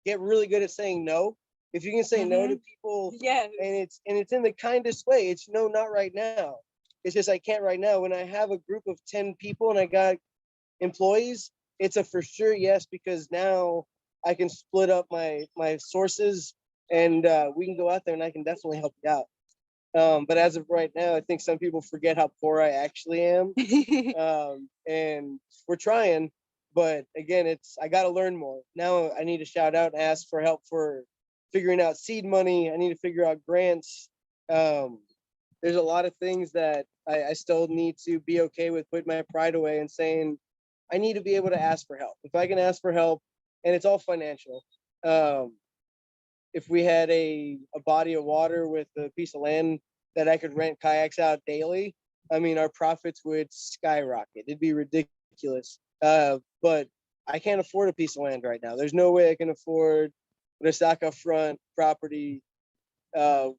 Get really good at saying no. If you can say no to people, Yes. and it's in the kindest way. It's no, not right now. It's just I can't right now. When I have a group of 10 people and I got employees, it's a for sure yes, because now I can split up my sources and we can go out there and I can definitely help you out. But as of right now, I think some people forget how poor I actually am. And we're trying, but again, I got to learn more. Now I need to shout out and ask for help for figuring out seed money. I need to figure out grants. There's a lot of things that I still need to be okay with putting my pride away and saying, I need to be able to ask for help. If I can ask for help, and it's all financial. If we had a body of water with a piece of land that I could rent kayaks out daily, I mean, our profits would skyrocket. It'd be ridiculous. But I can't afford a piece of land right now. There's no way I can afford Resaca front property. There's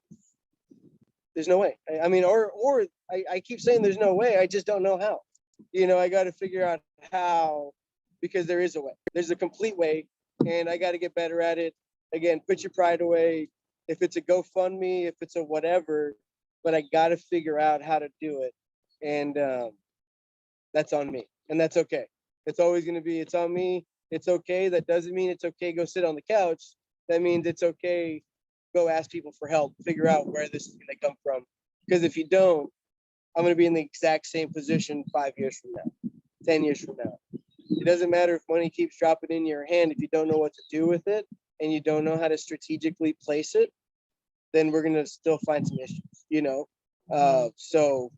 no way. I mean, or I keep saying there's no way. I just don't know how. You know, I got to figure out how, because there is a way. There's a complete way, and I got to get better at it. Again, put your pride away. If it's a GoFundMe, if it's a whatever, but I got to figure out how to do it. And that's on me. And that's okay. It's always going to be, it's on me. It's okay. That doesn't mean it's okay. Go sit on the couch. That means it's okay. Go ask people for help. Figure out where this is going to come from. Because if you don't, I'm going to be in the exact same position 5 years from now, 10 years from now. It doesn't matter if money keeps dropping in your hand. If you don't know what to do with it and you don't know how to strategically place it, then we're going to still find some issues, you know? So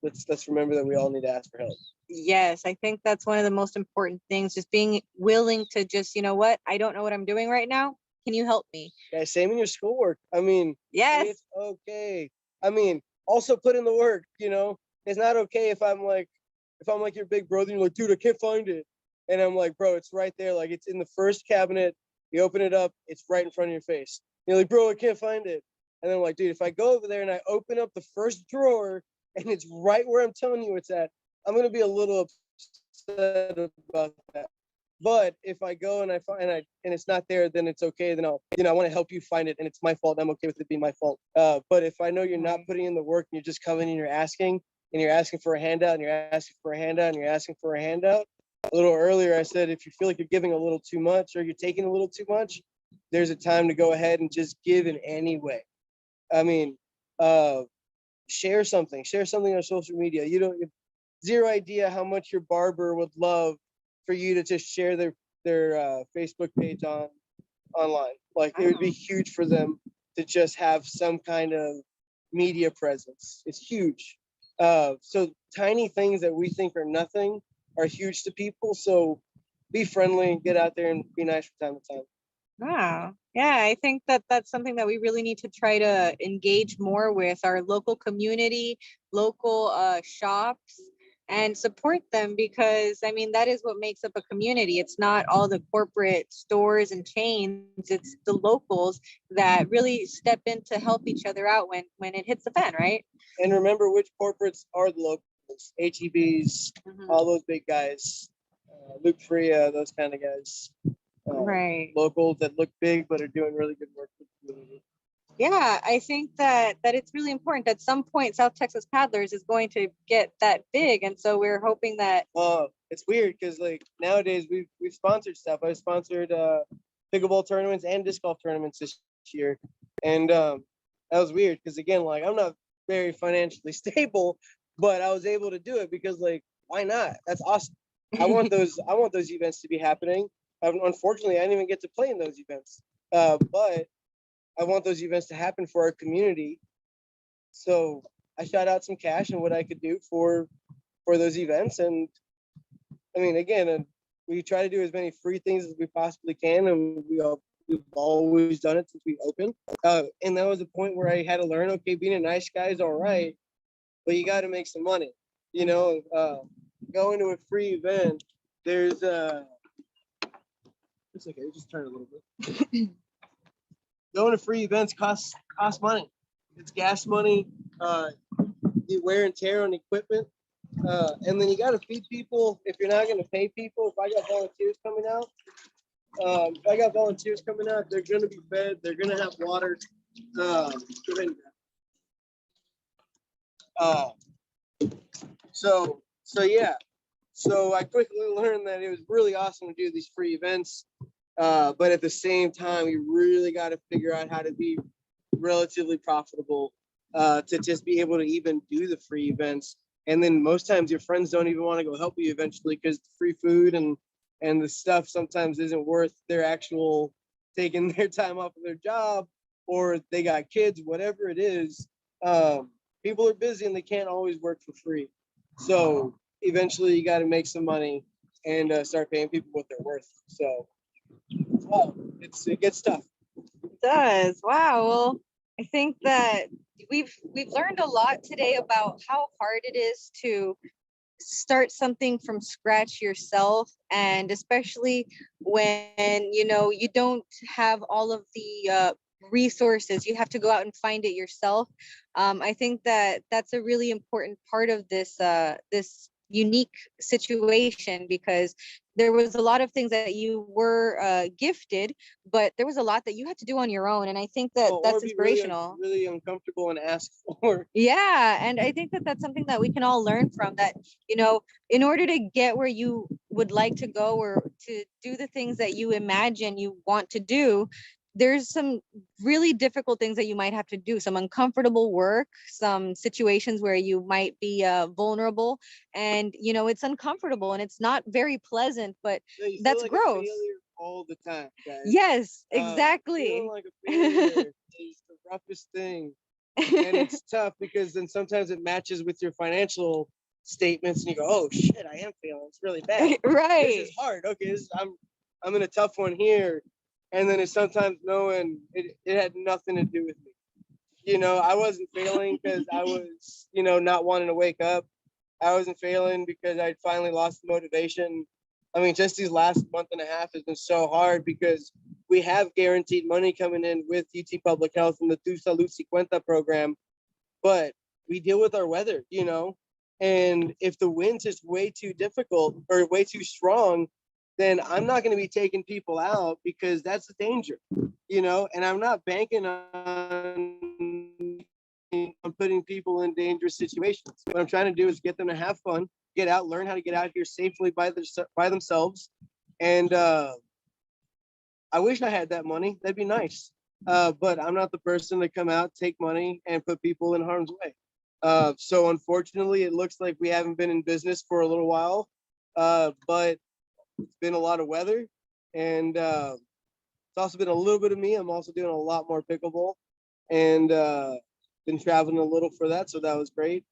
let's remember that we all need to ask for help. Yes, I think that's one of the most important things, just being willing to just, you know what, I don't know what I'm doing right now. Can you help me? Yeah, same in your schoolwork. I mean, Yes. it's okay. I mean, also put in the work, you know. It's not okay if I'm like your big brother, and you're like, dude, I can't find it. And I'm like, bro, it's right there. Like, it's in the first cabinet. You open it up, it's right in front of your face. You're like, bro, I can't find it. And then I'm like, dude, if I go over there and I open up the first drawer and it's right where I'm telling you it's at, I'm gonna be a little upset about that. But if I go and I find and it's not there, then it's okay. Then I'll, I want to help you find it, and it's my fault. I'm okay with it being my fault. But if I know you're not putting in the work and you're just coming and you're asking for a handout, and you're asking for a handout, and you're asking for a handout. A little earlier, I said if you feel like you're giving a little too much or you're taking a little too much, there's a time to go ahead and just give in any way. I mean, share something on social media. You don't have zero idea how much your barber would love for you to just share their Facebook page online. Like, it would be huge for them to just have some kind of media presence. It's huge. So tiny things that we think are nothing are huge to people. So be friendly and get out there and be nice from time to time. Wow. Yeah, I think that that's something that we really need to try to engage more with our local community, local shops, and support them, because I mean that is what makes up a community. It's not all the corporate stores and chains, it's the locals that really step in to help each other out when it hits the fan, right? And remember which corporates are the locals: HEBs, all those big guys, Luke Freya, those kind of guys. Right. Locals that look big but are doing really good work for the community. Yeah, I think that it's really important. At some point, South Texas Paddlers is going to get that big, and so we're hoping that. It's weird because like nowadays we've sponsored stuff. I sponsored pickleball tournaments and disc golf tournaments this year, and that was weird because again, like, I'm not very financially stable, but I was able to do it because, like, why not? That's awesome. I want those events to be happening. Unfortunately, I didn't even get to play in those events, but I want those events to happen for our community. So I shot out some cash and what I could do for those events. And I mean, again, we try to do as many free things as we possibly can, and we've always done it since we opened. And that was a point where I had to learn, okay, being a nice guy is all right, but you got to make some money. Going to a free event, there's it's okay, just turn a little bit. Going to free events costs money. It's gas money, the wear and tear on equipment, and then you got to feed people. If you're not going to pay people, if I got volunteers coming out, they're going to be fed. They're going to have water. So yeah. So I quickly learned that it was really awesome to do these free events. But at the same time, you really got to figure out how to be relatively profitable to just be able to even do the free events. And then most times your friends don't even want to go help you eventually because the free food and the stuff sometimes isn't worth their actual taking their time off of their job, or they got kids, whatever it is. People are busy and they can't always work for free. So eventually you got to make some money and start paying people what they're worth. So wow, it gets tough. It does. Wow. Well, I think that we've learned a lot today about how hard it is to start something from scratch yourself, and especially when you don't have all of the resources, you have to go out and find it yourself. I think that that's a really important part of this unique situation, because there was a lot of things that you were gifted, but there was a lot that you had to do on your own, and I think that that's inspirational. Really uncomfortable and ask for. Yeah, and I think that that's something that we can all learn from, that in order to get where you would like to go, or to do the things that you imagine you want to do, there's some really difficult things that you might have to do, some uncomfortable work, some situations where you might be vulnerable, and it's uncomfortable and it's not very pleasant, but that's like growth all the time, guys. Yes, exactly. Like a failure is the roughest thing, and it's tough because then sometimes it matches with your financial statements and you go, oh shit, I am failing, it's really bad. Right. This is hard. Okay, I'm in a tough one here. And then it's sometimes knowing it had nothing to do with me. You know, I wasn't failing because I was, you know, not wanting to wake up. I wasn't failing because I'd finally lost the motivation. I mean, just these last month and a half has been so hard because we have guaranteed money coming in with UT Public Health and the Tu Salud 50 program, but we deal with our weather, you know, and if the wind's just way too difficult or way too strong, then I'm not going to be taking people out because that's the danger, you know, and I'm not banking on putting people in dangerous situations. What I'm trying to do is get them to have fun, get out, learn how to get out here safely by themselves. And I wish I had that money. That'd be nice. But I'm not the person to come out, take money, and put people in harm's way. So unfortunately, it looks like we haven't been in business for a little while, but it's been a lot of weather, and it's also been a little bit of me. I'm also doing a lot more pickleball, and been traveling a little for that, so that was great.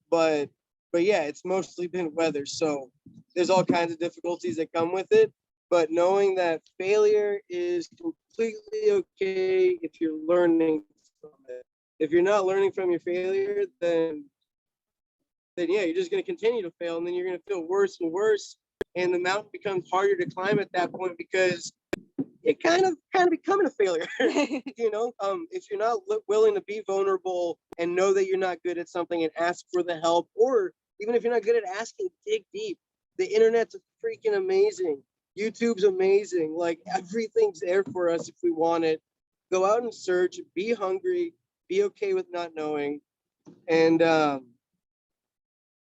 But yeah, it's mostly been weather. So there's all kinds of difficulties that come with it. But knowing that failure is completely okay if you're learning from it. If you're not learning from your failure, then yeah, you're just going to continue to fail, and then you're going to feel worse and worse, and the mountain becomes harder to climb at that point because it kind of becoming a failure. You know, if you're not willing to be vulnerable and know that you're not good at something and ask for the help, or even if you're not good at asking, dig deep. The internet's freaking amazing. YouTube's amazing. Like, everything's there for us if we want it. Go out and search, be hungry, be okay with not knowing, and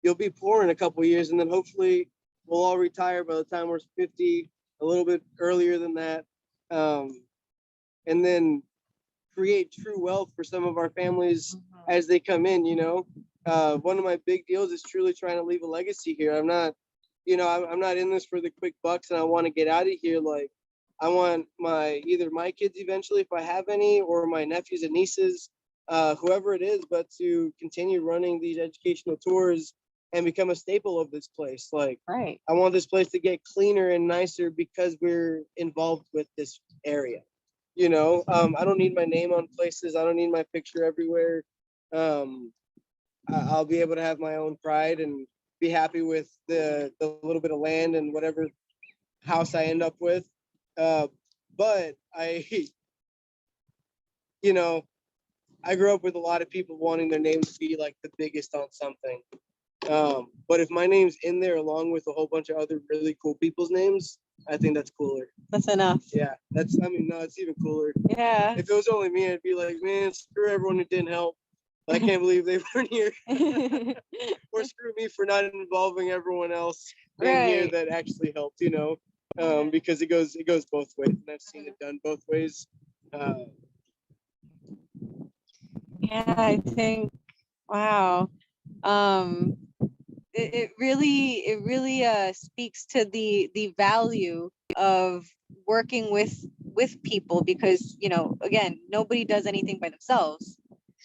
you'll be poor in a couple of years, and then hopefully we'll all retire by the time we're 50, a little bit earlier than that, and then create true wealth for some of our families as they come in. You know, one of my big deals is truly trying to leave a legacy here. I'm not, you know, I'm not in this for the quick bucks, and I want to get out of here. Like, I want either my kids eventually, if I have any, or my nephews and nieces, whoever it is, but to continue running these educational tours and become a staple of this place. Like, Right. I want this place to get cleaner and nicer because we're involved with this area. You know, I don't need my name on places. I don't need my picture everywhere. I'll be able to have my own pride and be happy with the little bit of land and whatever house I end up with. But you know, I grew up with a lot of people wanting their name to be like the biggest on something. But if my name's in there along with a whole bunch of other really cool people's names, I think that's cooler. That's enough. Yeah, no, it's even cooler. Yeah. If it was only me, I'd be like, man, screw everyone who didn't help. I can't believe they weren't here. Or screw me for not involving everyone else in here that actually helped, you know, because it goes both ways, and I've seen it done both ways. Yeah, I think, wow. It really speaks to the value of working with people, because, you know, again, nobody does anything by themselves.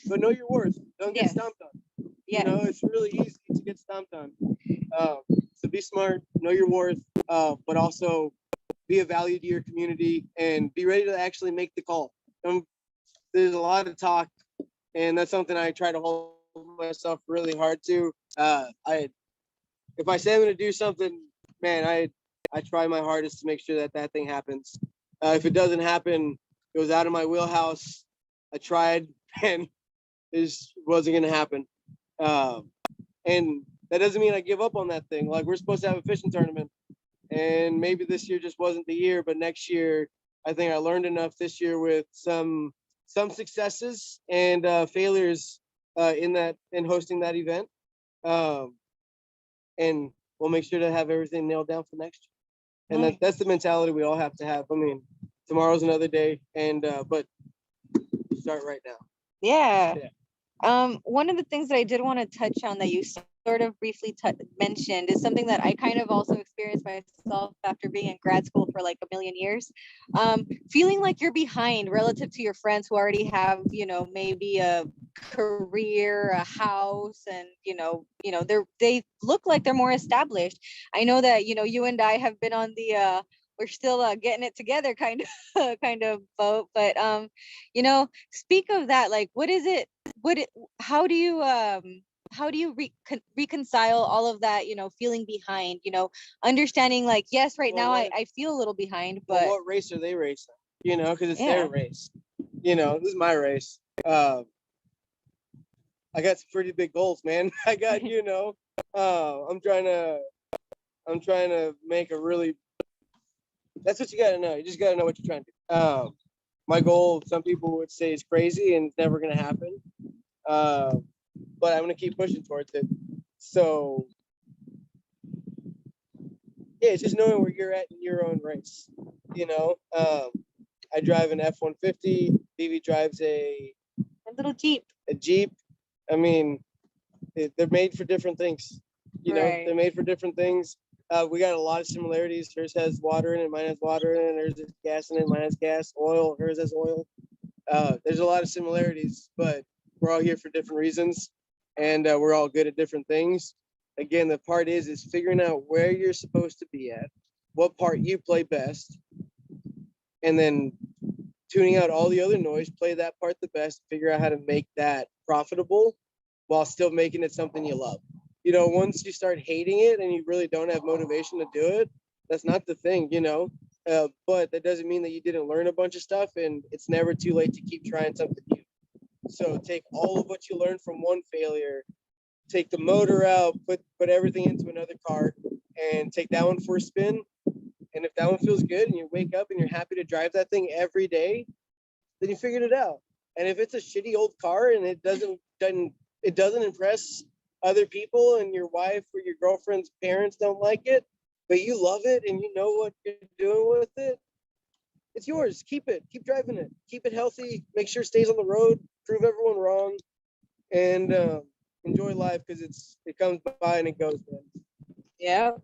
But know your worth. Don't get stomped on. Yeah. You know, it's really easy to get stomped on. So be smart, know your worth, but also be a value to your community and be ready to actually make the call. There's a lot of talk, and that's something I try to hold myself really hard to. If I say I'm going to do something, man, I try my hardest to make sure that thing happens. If it doesn't happen, it was out of my wheelhouse. I tried, and it just wasn't going to happen. And that doesn't mean I give up on that thing. Like, we're supposed to have a fishing tournament, and maybe this year just wasn't the year, but next year, I think I learned enough this year with some successes and failures in hosting that event. And we'll make sure to have everything nailed down for next year. And that's the mentality we all have to have. I mean, tomorrow's another day, and but start right now. Yeah. One of the things that I did want to touch on that you sort of briefly mentioned is something that I kind of also experienced myself after being in grad school for like a million years. Feeling like you're behind relative to your friends who already have, you know, maybe a career, a house, and they look like they're more established. I know that, you know, you and I have been on the we're still getting it together kind of kind of boat. But speak of that, like what is it, how do you reconcile all of that, feeling behind, understanding like, yes, right now I feel a little behind, but what race are they racing? Because it's Yeah. their race. This is my race. I got some pretty big goals, man. I got, I'm trying to make a really, that's what you got to know. You just got to know what you're trying to do. My goal, some people would say, is crazy and it's never going to happen. But I'm going to keep pushing towards it. So, yeah, it's just knowing where you're at in your own race. I drive an F-150. Vivi drives a little Jeep. A Jeep. I mean, they're made for different things. Right. They're made for different things. We got a lot of similarities. Hers has water in it, mine has water in it. Hers has gas in it, mine has gas. Oil, hers has oil. There's a lot of similarities, but we're all here for different reasons, and we're all good at different things. Again, the part is figuring out where you're supposed to be at, what part you play best, and then tuning out all the other noise, play that part the best, figure out how to make that profitable while still making it something you love. Once you start hating it and you really don't have motivation to do it, that's not the thing, but that doesn't mean that you didn't learn a bunch of stuff, and it's never too late to keep trying something new. So take all of what you learned from one failure, take the motor out, put everything into another car, and take that one for a spin. And if that one feels good and you wake up and you're happy to drive that thing every day, then you figured it out. And if it's a shitty old car and it doesn't impress other people, and your wife or your girlfriend's parents don't like it, but you love it and you know what you're doing with it, it's yours. Keep it. Keep driving it. Keep it healthy. Make sure it stays on the road. Prove everyone wrong, and enjoy life, because it comes by and it goes, man. Yep.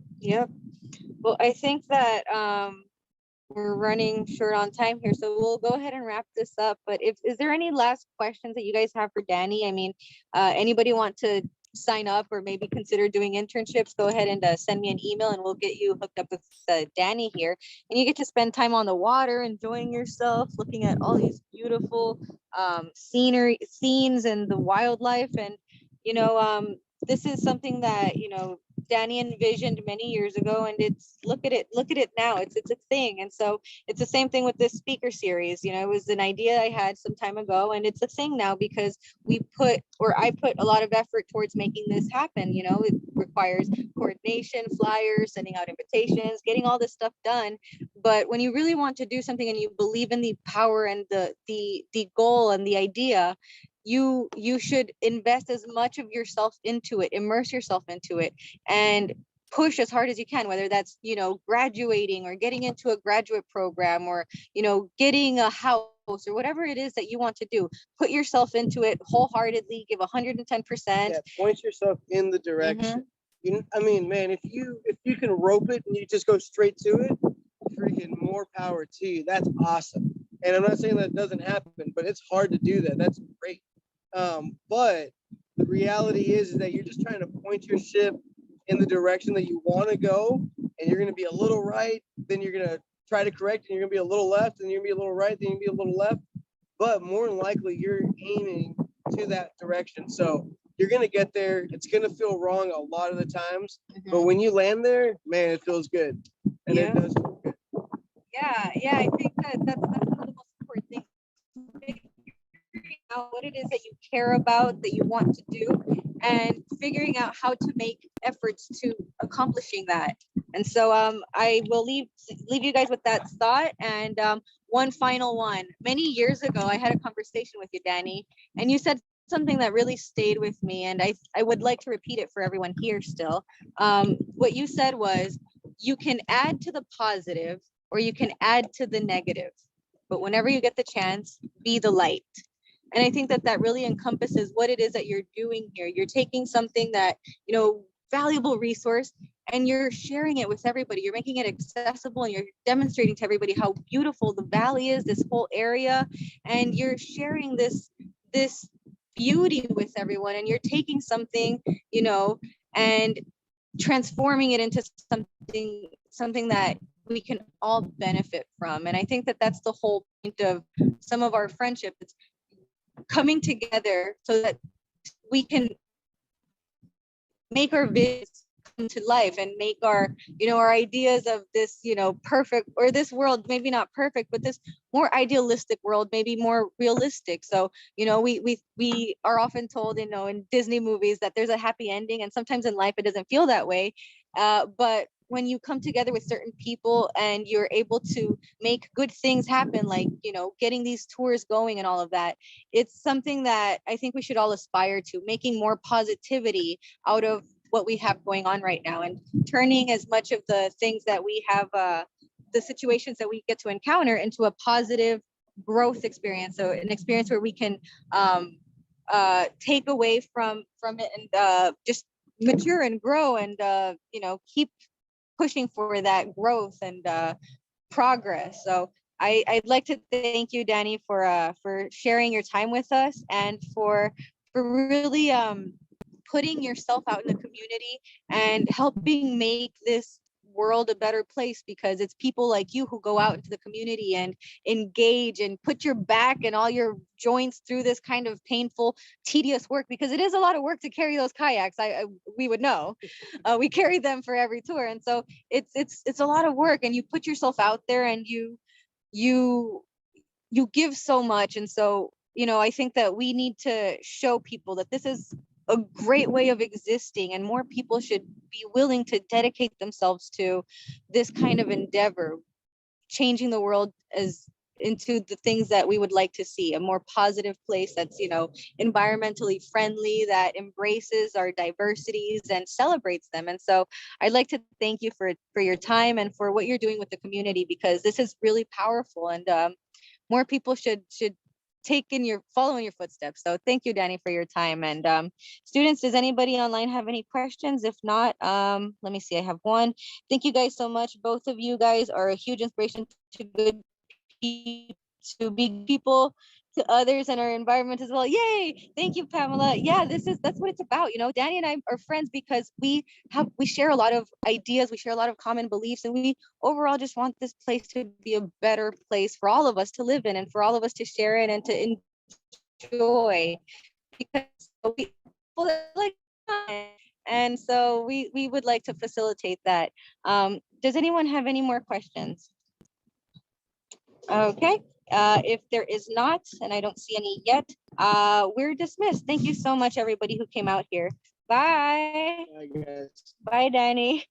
Well, I think that we're running short on time here, so we'll go ahead and wrap this up. But is there any last questions that you guys have for Danny? I mean, anybody want to sign up or maybe consider doing internships, go ahead and send me an email and we'll get you hooked up with Danny here, and you get to spend time on the water, enjoying yourself, looking at all these beautiful scenes and the wildlife. And this is something that Danny envisioned many years ago, and it's look at it now. It's a thing. And so it's the same thing with this speaker series. It was an idea I had some time ago, and it's a thing now because I put a lot of effort towards making this happen. It requires coordination, flyers, sending out invitations, getting all this stuff done. But when you really want to do something and you believe in the power and the goal and the idea, you should invest as much of yourself into it, immerse yourself into it, and push as hard as you can, whether that's graduating or getting into a graduate program, or getting a house, or whatever it is that you want to do. Put yourself into it wholeheartedly, give 110%. Yeah, point yourself in the direction. Man, if you can rope it and you just go straight to it, freaking more power to you. That's awesome. And I'm not saying that doesn't happen, but it's hard to do that. That's great. But the reality is that you're just trying to point your ship in the direction that you want to go, and you're going to be a little right, then you're going to try to correct, and you're going to be a little left, and you're going to be a little right, then you're going to be a little left. But more than likely, you're aiming to that direction. So you're going to get there. It's going to feel wrong a lot of the times, but when you land there, man, it feels good. And it does feel good. Yeah, I think that's one of the most important things. Figuring out what it is that you care about, that you want to do, and figuring out how to make efforts to accomplishing that. And so I will leave you guys with that thought. And one final one. Many years ago, I had a conversation with you, Danny, and you said something that really stayed with me, and I would like to repeat it for everyone here still. What you said was, you can add to the positive or you can add to the negative, but whenever you get the chance, be the light. And I think that really encompasses what it is that you're doing here. You're taking something that, valuable resource, and you're sharing it with everybody. You're making it accessible, and you're demonstrating to everybody how beautiful the valley is, this whole area, and you're sharing this beauty with everyone. And you're taking something, and transforming it into something that we can all benefit from. And I think that that's the whole point of some of our friendship. It's coming together so that we can make our visions come to life and make our, you know, our ideas of this, you know, perfect, or this world, maybe not perfect, but this more idealistic world, maybe more realistic. So, you know, we are often told, you know, in Disney movies that there's a happy ending, and sometimes in life it doesn't feel that way. But when you come together with certain people and you're able to make good things happen, like, you know, getting these tours going and all of that, it's something that I think we should all aspire to, making more positivity out of what we have going on right now, and turning as much of the things that we have, the situations that we get to encounter, into a positive growth experience. So an experience where we can take away from it, and just mature and grow, and you know, keep pushing for that growth and progress. So I'd like to thank you, Danny, for sharing your time with us, and for really putting yourself out in the community and helping make this world a better place, because it's people like you who go out into the community and engage and put your back and all your joints through this kind of painful, tedious work, because it is a lot of work to carry those kayaks. We would know. We carry them for every tour, and so it's a lot of work, and you put yourself out there, and you give so much. And so, you know, I think that we need to show people that this is a great way of existing, and more people should be willing to dedicate themselves to this kind of endeavor, changing the world as into the things that we would like to see, a more positive place that's, you know, environmentally friendly, that embraces our diversities and celebrates them. And so I'd like to thank you for your time and for what you're doing with the community, because this is really powerful, and more people should follow in your footsteps. So thank you, Danny, for your time. And students, does anybody online have any questions? If not, let me see, I have one. Thank you guys so much. Both of you guys are a huge inspiration to be people to others and our environment as well. Yay! Thank you, Pamela. Yeah, that's what it's about. You know, Danny and I are friends because we share a lot of ideas, we share a lot of common beliefs, and we overall just want this place to be a better place for all of us to live in, and for all of us to share it and to enjoy, because we like, and so we would like to facilitate that. Does anyone have any more questions? Okay. If there is not, and I don't see any yet, we're dismissed. Thank you so much, everybody who came out here. Bye. Bye, guys. Bye, Danny.